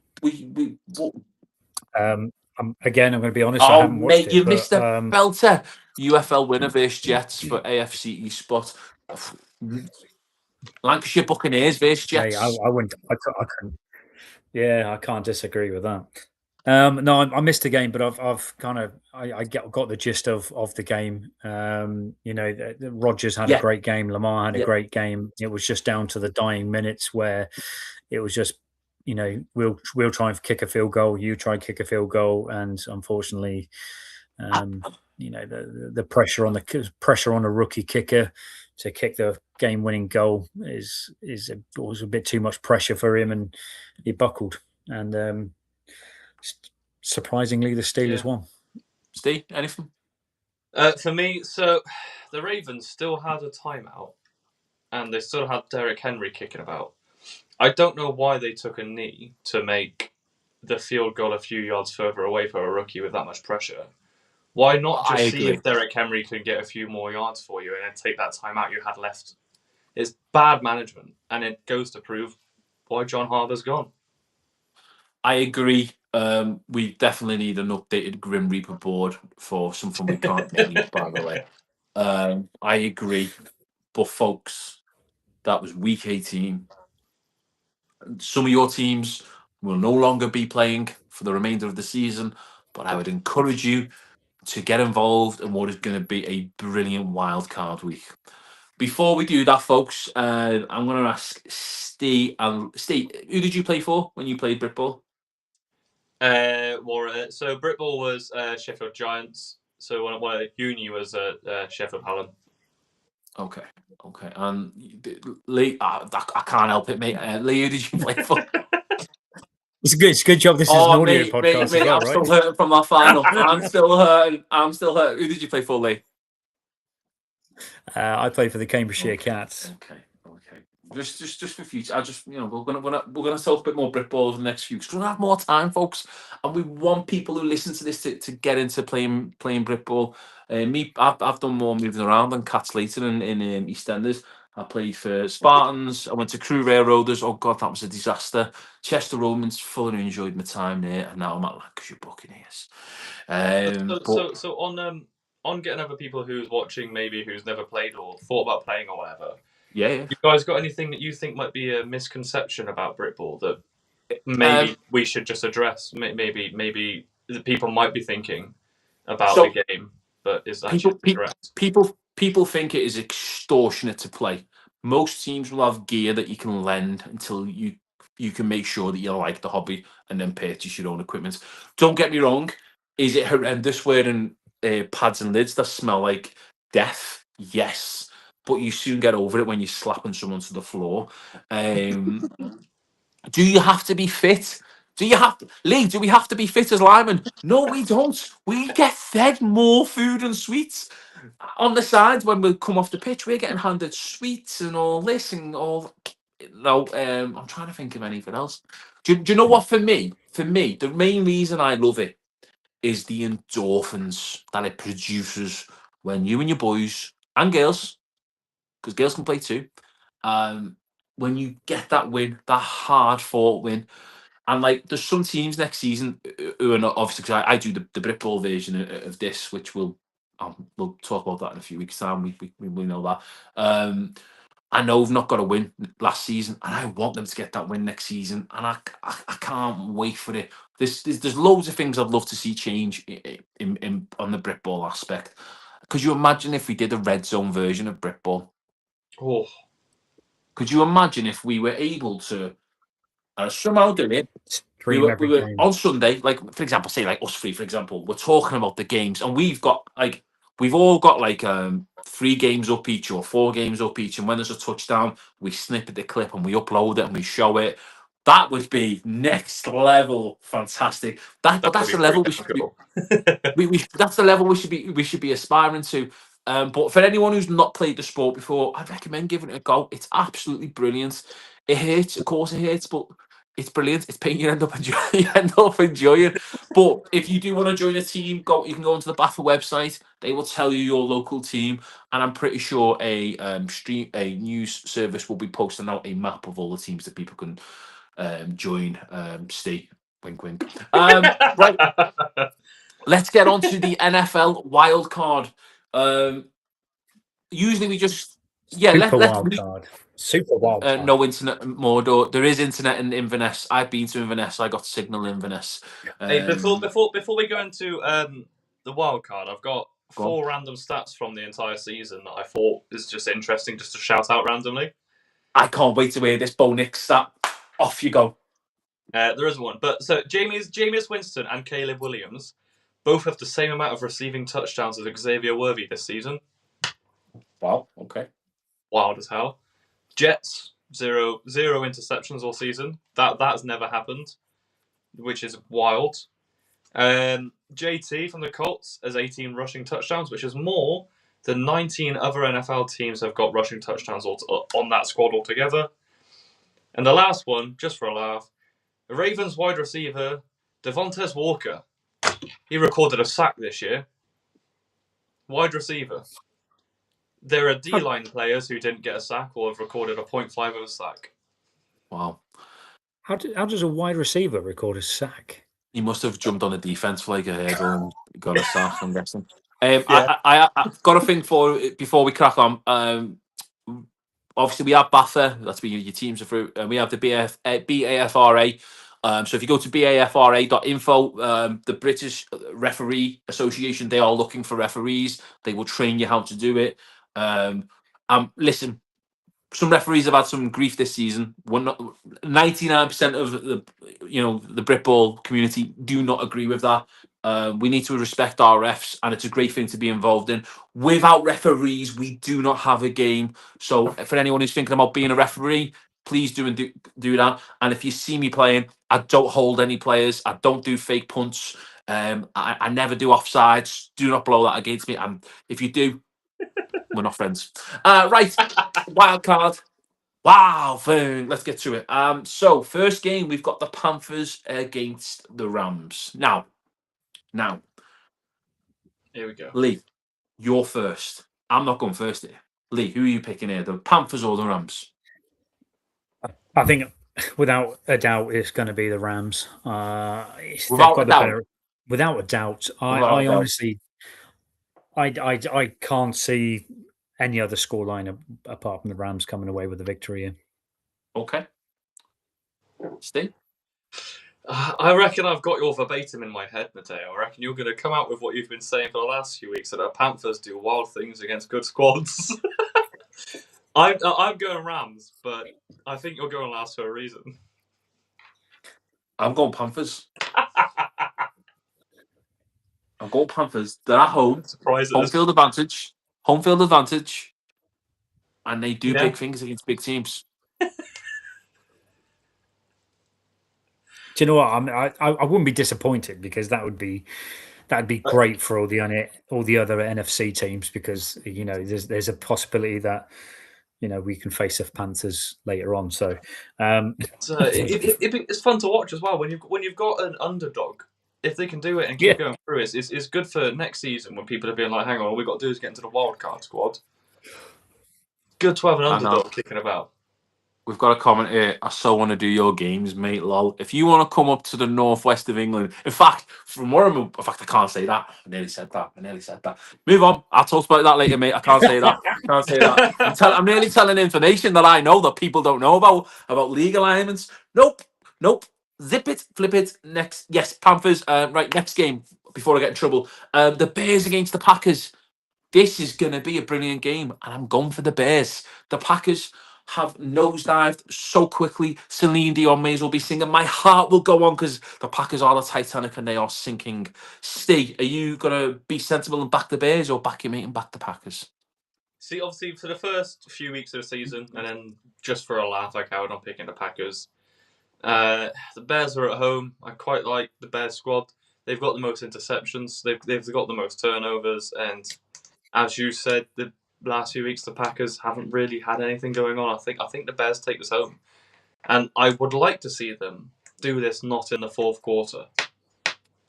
S3: Again, I'm going to be honest. I haven't watched it.
S1: You
S3: but,
S1: missed a belter. UFL winner versus Jets for AFC East spot. Lancashire Buccaneers versus Jets.
S3: I wouldn't. I couldn't. Yeah, I can't disagree with that. No, I missed the game, but I've kind of got the gist of the game. Rodgers had a great game. Lamar had a great game. It was just down to the dying minutes where it was just, we'll try and kick a field goal. You try and kick a field goal, and unfortunately, the pressure on the rookie kicker to kick the game-winning goal was a bit too much pressure for him, and he buckled. And surprisingly, the Steelers won.
S1: Steve, anything?
S2: For me, so the Ravens still had a timeout, and they still had Derrick Henry kicking about. I don't know why they took a knee to make the field goal a few yards further away for a rookie with that much pressure. Why not just see if Derrick Henry can get a few more yards for you and then take that timeout you had left? It's bad management, and it goes to prove why John Harbaug's gone.
S1: I agree. We definitely need an updated Grim Reaper board for something we can't get, by the way. I agree. But folks, that was week 18. Some of your teams will no longer be playing for the remainder of the season, but I would encourage you to get involved in what is going to be a brilliant wild card week. Before we do that, folks, I'm going to ask Steve. Steve, who did you play for when you played Britball?
S2: So Britball was Sheffield Giants. So when uni was Sheffield Hallam.
S1: Okay. And Lee, I can't help it, mate. Lee, who did you play for?
S3: It's a good job. This is an audio podcast as well,
S1: I'm still hurting from that final. I'm still hurting. Who did you play for, Lee?
S3: I played for the Cambridgeshire Cats.
S1: Okay. Just for future, we're gonna talk a bit more Britball over the next few weeks. We're gonna have more time, folks, and we want people who listen to this to get into playing Britball. I've done more moving around than Cats later in EastEnders. I played for Spartans. I went to Crew Railroaders. Oh God, that was a disaster. Chester Romans, thoroughly enjoyed my time there, and now I'm at Lancashire Buccaneers.
S2: So on getting other people who's watching, maybe who's never played or thought about playing or whatever.
S1: Yeah.
S2: You guys got anything that you think might be a misconception about Britball that maybe we should just address. Maybe the people might be thinking about
S1: So-
S2: the game, but it's actually correct.
S1: People think it is extortionate to play. Most teams will have gear that you can lend until you can make sure that you like the hobby and then purchase your own equipment. Don't get me wrong. Is it horrendous wearing pads and lids that smell like death? Yes, but you soon get over it when you're slapping someone to the floor. Do you have to be fit? Lee, do we have to be fit as linemen? No, we don't. We get fed more food and sweets. On the side, when we come off the pitch, we're getting handed sweets and all this and all. No, I'm trying to think of anything else. Do you know what? For me, the main reason I love it is the endorphins that it produces when you and your boys and girls, because girls can play too, when you get that win, that hard fought win. And like, there's some teams next season who are not, obviously, because I do the Brit Ball version of this, which we'll talk about that in a few weeks' time. We know that. I know we've not got a win last season, and I want them to get that win next season, and I can't wait for it. There's loads of things I'd love to see change in on the Brit Ball aspect. Could you imagine if we did a red zone version of Brit Ball?
S2: Oh,
S1: Could you imagine if we were able to somehow do it? We
S3: Stream
S1: were
S3: every game.
S1: on Sunday, like for example, say like us three, for example, we're talking about the games, and we've all got like 3 games up each or 4 games up each, and when there's a touchdown, we snip at the clip and we upload it and we show it. That would be next level, fantastic. But that's the level we should be. That's the level we should be aspiring to. But for anyone who's not played the sport before, I'd recommend giving it a go. It's absolutely brilliant. It hurts, of course it hurts, but it's brilliant. It's pain you end up enjoying. But if you do want to join a team, you can go onto the BAFA website. They will tell you your local team, and I'm pretty sure a news service will be posting out a map of all the teams that people can join. Steve, wink, wink. Right. Let's get on to the NFL wild card. Usually we just
S3: Super wild card. Super wild card.
S1: No internet Mordor. There is internet in Inverness. I've been to Inverness. I got signal in Inverness.
S2: Hey, before we go into the wild card, I've got 4 random stats from the entire season that I thought is just interesting, just to shout out randomly.
S1: I can't wait to hear this Bo Nick stat. Off you go.
S2: There isn't one, but so Jameis Winston and Caleb Williams both have the same amount of receiving touchdowns as Xavier Worthy this season.
S1: Wow. Okay.
S2: Wild as hell. Jets 0 interceptions all season. That's never happened, which is wild. JT from the Colts has 18 rushing touchdowns, which is more than 19 other NFL teams have got rushing touchdowns on that squad altogether. And the last one, just for a laugh, the Ravens wide receiver Devontae Walker. He recorded a sack this year. Wide receiver. There are D-line players who didn't get a sack or have recorded a 0.5 of a sack.
S1: Wow.
S3: How does a wide receiver record a sack?
S1: He must have jumped on the defense for like a hurdle and got a sack, I'm guessing. I've got a thing for before we crack on. Obviously, we have BAFA. That's where your teams are through, and we have the BAFRA. So if you go to bafra.info, the British Referee Association, they are looking for referees. They will train you how to do it. Listen, some referees have had some grief this season. 99% of the Brit Ball community do not agree with that. We need to respect our refs, and it's a great thing to be involved in. Without referees, we do not have a game. So for anyone who's thinking about being a referee, please do that. And if you see me playing, I don't hold any players. I don't do fake punts. I never do offsides. Do not blow that against me. And if you do, we're not friends. Right, wild card. Wow, let's get to it. So first game, we've got the Panthers against the Rams. Now,
S2: here we go.
S1: Lee, you're first. I'm not going first here. Lee, who are you picking here? The Panthers or the Rams?
S3: I think, without a doubt, it's going to be the Rams.
S1: Without a doubt.
S3: Without a doubt. I honestly, I can't see any other scoreline apart from the Rams coming away with the victory here.
S1: Okay. Steve?
S2: I reckon I've got your verbatim in my head, Matteo. I reckon you're going to come out with what you've been saying for the last few weeks, that the Panthers do wild things against good squads. I'm going Rams, but I think you're going last for a reason.
S1: I'm going Panthers. I'm going Panthers. They're at home.
S2: Surprises.
S1: Home field advantage. Home field advantage. And they do
S2: Yeah.
S1: big things against big teams.
S3: Do you know what? I wouldn't be disappointed, because that'd be great for all the other NFC teams, because there's a possibility that we can face the Panthers later on. So
S2: it's fun to watch as well when you've got an underdog. If they can do it and keep going through, it's good for next season when people are being like, "Hang on, all we got to do is get into the wild card squad." Good to have an underdog kicking about.
S1: We've got a comment here. I so want to do your games, mate. Lol. If you want to come up to the northwest of England, in fact, from where I can't say that. I nearly said that. Move on. I'll talk about that later, mate. I can't say that. I'm nearly telling information that I know that people don't know about league alignments. Nope. Zip it, flip it. Next, yes, Panthers. Right, next game before I get in trouble. The Bears against the Packers. This is going to be a brilliant game, and I'm going for the Bears. The Packers have nosedived so quickly. Celine Dion may as well be singing. My heart will go on, because the Packers are the Titanic and they are sinking. Steve, are you going to be sensible and back the Bears, or back your mate and back the Packers?
S2: See, obviously, for the first few weeks of the season, and then just for a laugh, I carried on picking the Packers. The Bears are at home. I quite like the Bears squad. They've got the most interceptions. They've got the most turnovers, and as you said, the last few weeks the Packers haven't really had anything going on. I think the Bears take this home, and I would like to see them do this not in the fourth quarter.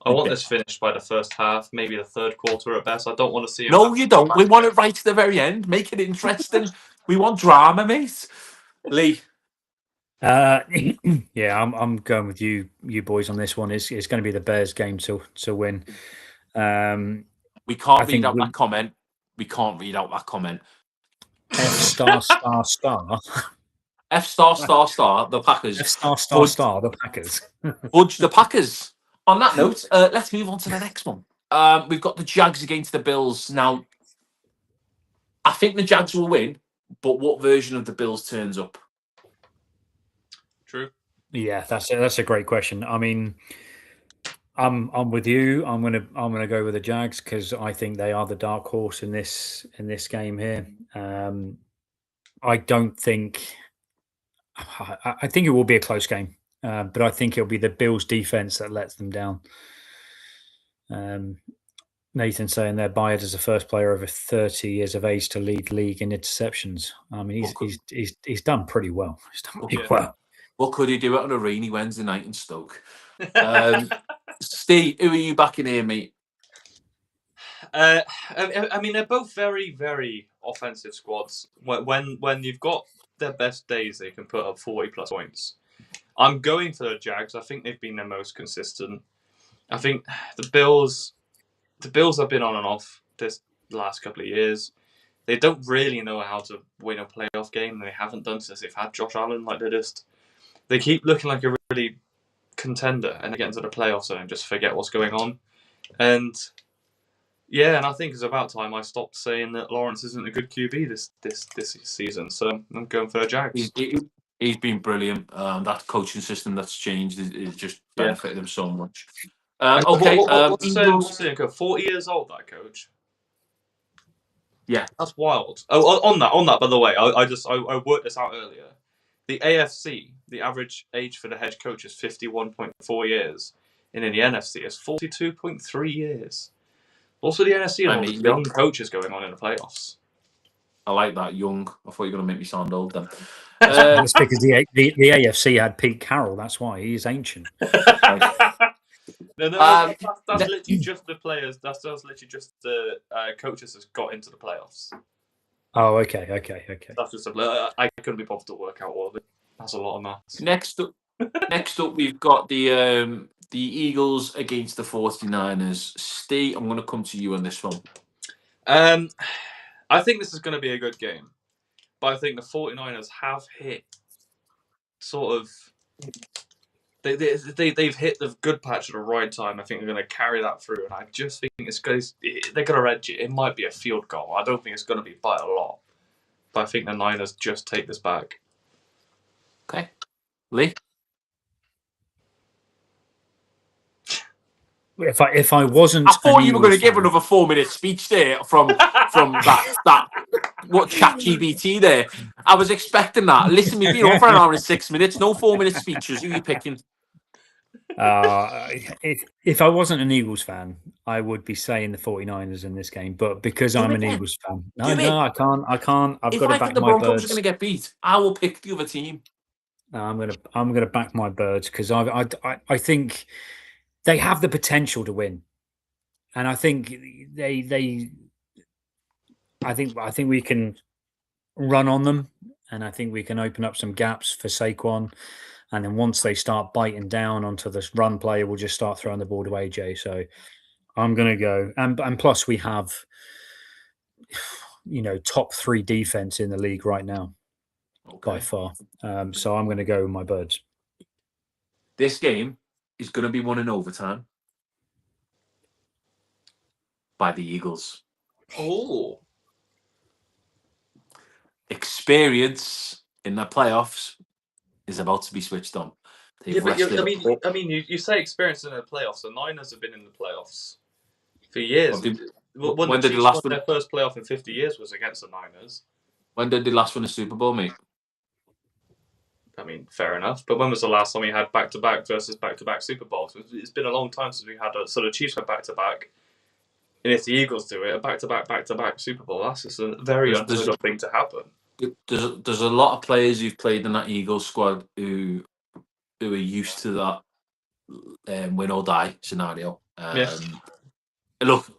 S2: I want this finished by the first half, maybe the third quarter at best. I don't want to see them.
S1: No, you don't. We want it right to the very end. Make it interesting. We want drama, mate. Lee.
S3: yeah, I'm going with you boys on this one. It's going to be the Bears game to win.
S1: We can't read out that comment. We can't read out that comment.
S3: F star star star.
S1: F star star star. The Packers.
S3: F star star star. The Packers.
S1: Fudge the Packers. On that note, let's move on to the next one. We've got the Jags against the Bills. Now, I think the Jags will win, but what version of the Bills turns up?
S2: True.
S3: Yeah, that's a great question. I mean, I'm with you. I'm gonna go with the Jags, because I think they are the dark horse in this game here. I don't think. I think it will be a close game, but I think it'll be the Bills' defense that lets them down. Nathan saying they're Bayard as the first player over 30 years of age to lead the league in interceptions. I mean, he's done pretty well. He's done pretty well.
S1: Well, could he do it on a rainy Wednesday night in Stoke? Steve, who are you backing here, mate?
S2: I mean, they're both very, very offensive squads. When you've got their best days, they can put up 40+ points. I'm going for the Jags. I think they've been the most consistent. I think the Bills have been on and off this last couple of years. They don't really know how to win a playoff game. They haven't done since they've had Josh Allen. They keep looking like a really contender, and they get into the playoffs and just forget what's going on. And I think it's about time I stopped saying that Lawrence isn't a good QB this season. So I'm going for the Jags.
S1: He's been brilliant. That coaching system that's changed is just benefited him so much. Okay.
S2: What's 40 years old, that coach?
S1: Yeah,
S2: that's wild. Oh, on that, by the way, I worked this out earlier. The AFC, the average age for the head coach is 51.4 years, and in the NFC is 42.3 years. Also, the NFC has young coaches going on in the playoffs.
S1: I like that, young. I thought you were going to make me sound old then.
S3: That's because the AFC had Pete Carroll. That's why he's ancient.
S2: No, that's literally just the players. That's literally just the coaches that's got into the playoffs.
S3: Oh, okay.
S2: That's just I couldn't be bothered to work out all of it. That's a lot of maths.
S1: Next up, we've got the Eagles against the 49ers. Steve, I'm going to come to you on this one.
S2: I think this is going to be a good game, but I think the 49ers have hit sort of they've hit the good patch at the right time. I think they're going to carry that through, and I just think they're going to edge it. It might be a field goal. I don't think it's going to be by a lot, but I think the Niners just take this back.
S1: Okay, Lee.
S3: If I wasn't,
S1: I thought
S3: an
S1: you were going to
S3: Eagles
S1: give
S3: fan-
S1: another 4-minute speech there from that what ChatGPT there. I was expecting that. Listen, we've been on for an hour and 6 minutes. No 4-minute speeches. Who are you picking?
S3: If I wasn't an Eagles fan, I would be saying the 49ers in this game. But because I'm an Eagles fan, no, I can't. I've got to
S1: If I
S3: back
S1: think the
S3: my
S1: Broncos are
S3: birds.
S1: going to get beat, I will pick the other team.
S3: No, I'm gonna back my birds because I think they have the potential to win, and I think I think we can run on them, and I think we can open up some gaps for Saquon. And then once they start biting down onto this run play, we'll just start throwing the ball to AJ. So I'm going to go. And plus, we have, top 3 defense in the league right now, by far. So I'm going to go with my birds.
S1: This game is going to be won in overtime by the Eagles.
S2: Oh.
S1: Experience in the playoffs is about to be switched on.
S2: Yeah, but you say experience in the playoffs. The Niners have been in the playoffs for years.
S1: When did the last one?
S2: Their first playoff in 50 years was against the Niners.
S1: When did they last win a Super Bowl, mate?
S2: I mean, fair enough. But when was the last time we had back-to-back versus back-to-back Super Bowls? It's been a long time since we had a sort of Chiefs go back-to-back. And if the Eagles do it, a back-to-back Super Bowl, that's just a very unheard of thing to happen.
S1: There's a lot of players who've played in that Eagles squad who are used to that win or die scenario. Look,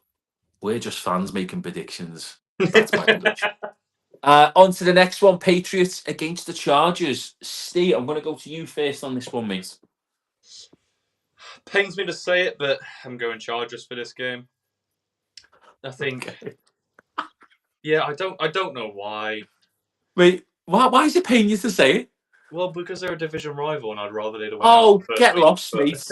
S1: we're just fans making predictions. That's my prediction. On to the next one, Patriots against the Chargers. Steve, I'm going to go to you first on this one, mate.
S2: Pains me to say it, but I'm going Chargers for this game. I think. Okay. Yeah, I don't know why.
S1: Wait, why is it pain you to say it?
S2: Well, because they're a division rival, and I'd rather they'd win.
S1: Oh, get lost, mate.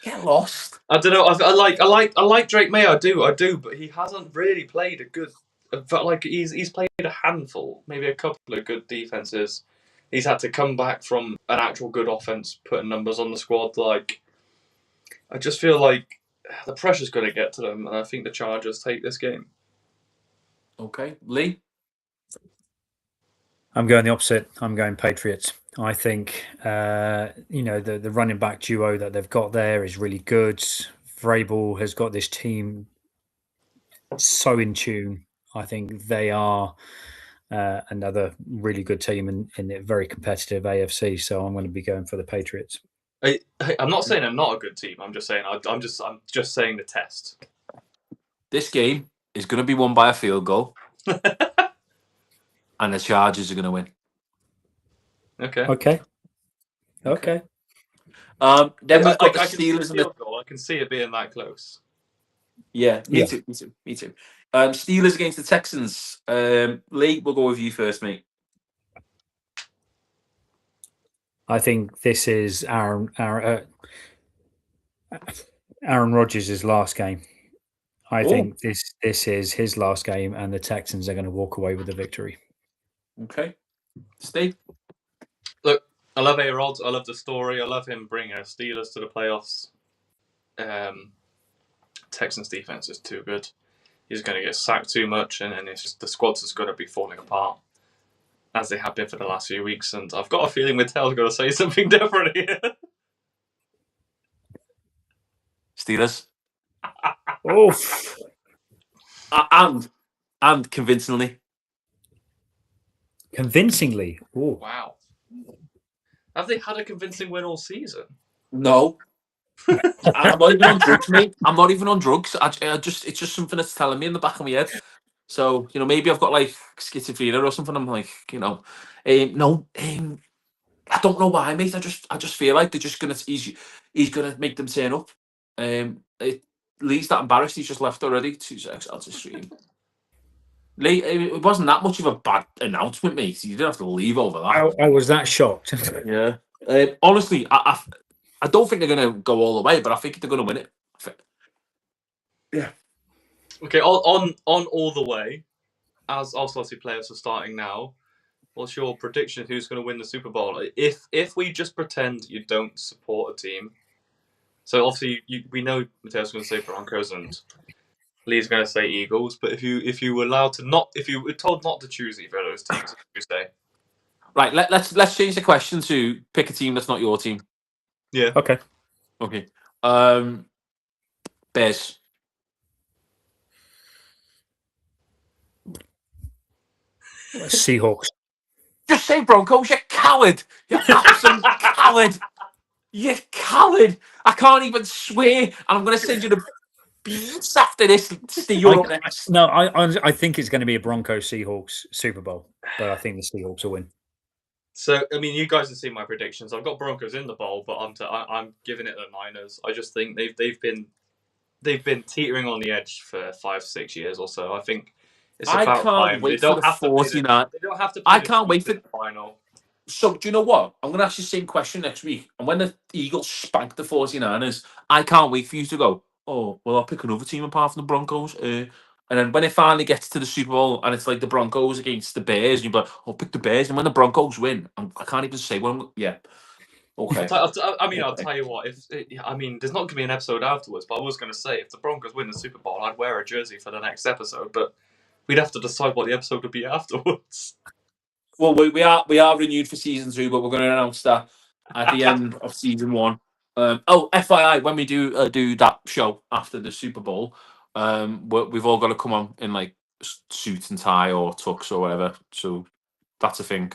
S1: Get lost.
S2: I don't know. I like Drake May. I do, but he hasn't really played a good. But like he's played a handful, maybe a couple of good defenses. He's had to come back from an actual good offense, putting numbers on the squad. Like, I just feel like the pressure's going to get to them, and I think the Chargers take this game.
S1: Okay, Lee.
S3: I'm going the opposite. I'm going Patriots. I think the running back duo that they've got there is really good. Vrabel has got this team so in tune. I think they are another really good team in a very competitive AFC. So I'm going to be going for the Patriots.
S2: I'm not saying they're not a good team. I'm just saying I'm just saying the test.
S1: This game is going to be won by a field goal, and the Chargers are going to win.
S3: Okay.
S1: Then we've got the Steelers.
S2: I can see it being that close.
S1: Yeah, me too. Steelers against the Texans. Lee, we'll go with you first, mate.
S3: I think this is Aaron Rodgers' last game. I think this is his last game, and the Texans are going to walk away with the victory.
S1: Okay, Steve.
S2: Look, I love A-Rod. I love the story. I love him bringing our Steelers to the playoffs. Texans defense is too good. He's going to get sacked too much, and it's just, the squad's just going to be falling apart, as they have been for the last few weeks. And I've got a feeling Mattel's going to say something different here.
S1: Steelers.
S3: Oof.
S1: And convincingly.
S3: Convincingly. Ooh.
S2: Wow. Have they had a convincing win all season?
S1: No. I'm not even on drugs, mate. I'm not even on drugs. It's just something that's telling me in the back of my head. So, maybe I've got like schizophrenia or something. I'm like, no. I don't know why, mate. I just feel like they're just gonna he's gonna make them turn up. Lee's that embarrassed. He's just left already. 2 seconds. I'll just stream. Lee, it wasn't that much of a bad announcement, mate. You didn't have to leave over that.
S3: I was that shocked.
S1: Yeah. Honestly, I don't think they're going to go all the way, but I think they're going to win it. Yeah.
S2: Okay, on all the way, as obviously playoffs are starting now, what's your prediction? Who's going to win the Super Bowl? If we just pretend you don't support a team, so obviously we know Mateo's going to say Broncos and Lee's going to say Eagles, but if you were allowed to not, if you were told not to choose either of those teams, what would you say?
S1: Right, let's change the question to pick a team that's not your team.
S2: Yeah.
S3: Okay.
S1: Okay. Bears.
S3: Seahawks.
S1: Just say Broncos, you coward! You absolute coward! You coward! I can't even swear, and I'm going to send you the beats after this. You're up next.
S3: No, I think it's going to be a Broncos Seahawks Super Bowl, but I think the Seahawks will win.
S2: So I mean, you guys have seen my predictions. I've got Broncos in the bowl, but I'm giving it the Niners. I just think they've been teetering on the edge for 5-6 years or so. I think it's
S1: I
S2: about
S1: can't
S2: time.
S1: wait
S2: They don't
S1: for the
S2: have to play
S1: 49.
S2: They don't have to.
S1: I
S2: Play
S1: can't wait
S2: the
S1: for-
S2: final.
S1: So, do you know what? I'm going to ask you the same question next week. And when the Eagles spank the 49ers, I can't wait for you to go, oh, well, I'll pick another team apart from the Broncos. And then when it finally gets to the Super Bowl and it's like the Broncos against the Bears, and you're like, I'll pick the Bears. And when the Broncos win, I can't even say when. Yeah. Okay.
S2: I'll tell you what. There's not going to be an episode afterwards, but I was going to say if the Broncos win the Super Bowl, I'd wear a jersey for the next episode. But we'd have to decide what the episode would be afterwards.
S1: Well, we are renewed for season 2, but we're going to announce that at the end of season 1. FYI, when we do that show after the Super Bowl, we've all got to come on in like suit and tie or tux or whatever. So that's a thing.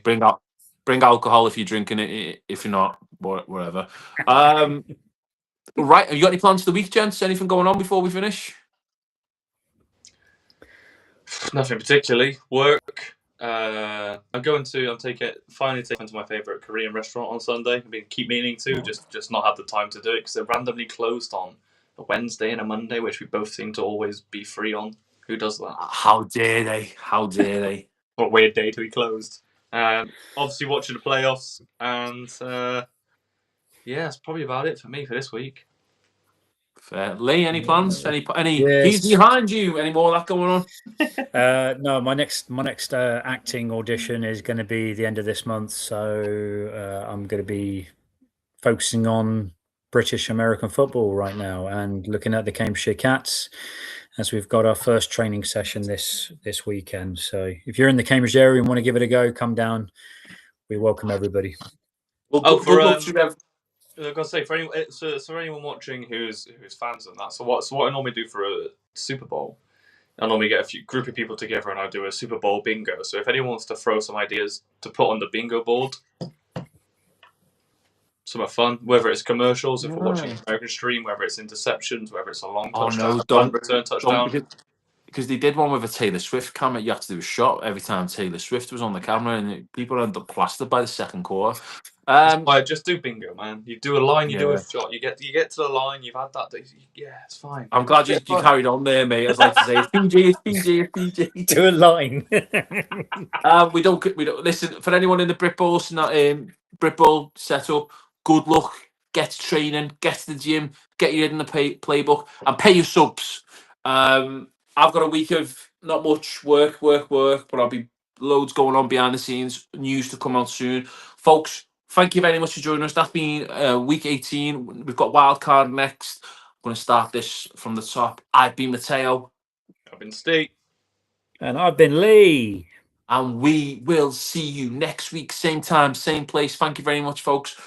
S1: Bring alcohol if you're drinking it. If you're not, whatever. Right, have you got any plans for the week, gents? Anything going on before we finish?
S2: Nothing particularly. Work. I'm finally taking to my favourite Korean restaurant on Sunday. Keep meaning to, just not have the time to do it because they're randomly closed on a Wednesday and a Monday, which we both seem to always be free on. Who does that?
S1: How dare they? How dare they?
S2: What a weird day to be closed. Obviously watching the playoffs, and that's probably about it for me for this week.
S1: Fair. Lee, any plans? Any?
S3: Yes.
S1: He's behind you. Any more of that going on?
S3: No, my next acting audition is going to be the end of this month, so I'm going to be focusing on British American football right now and looking at the Cambridgeshire Cats, as we've got our first training session this weekend. So if you're in the Cambridge area and want to give it a go, come down. We welcome everybody.
S2: Well, I've got to say, for anyone watching who's fans of that, so what I normally do for a Super Bowl, I normally get a group of people together and I do a Super Bowl bingo. So if anyone wants to throw some ideas to put on the bingo board, some fun, whether it's commercials, if we're watching American stream, whether it's interceptions, whether it's a long touchdown, return touchdown.
S1: Because they did one with a Taylor Swift camera. You have to do a shot every time Taylor Swift was on the camera, and people end up plastered by the second quarter.
S2: Just do bingo, man. You do a line, you do a shot. You get to the line. You've had that. Yeah, it's fine.
S1: I'm glad you carried on there, mate. I was like to say, it's PG.
S3: Do a line.
S1: We don't listen. For anyone in the Brit Bowl setup, good luck. Get to training. Get to the gym. Get your head in the playbook and pay your subs. I've got a week of not much work, but I'll be loads going on behind the scenes. News to come out soon. Folks, thank you very much for joining us. That's been week 18. We've got wildcard next. I'm going to start this from the top. I've been Mateo.
S2: I've been Steve.
S3: And I've been Lee.
S1: And we will see you next week, same time, same place. Thank you very much, folks.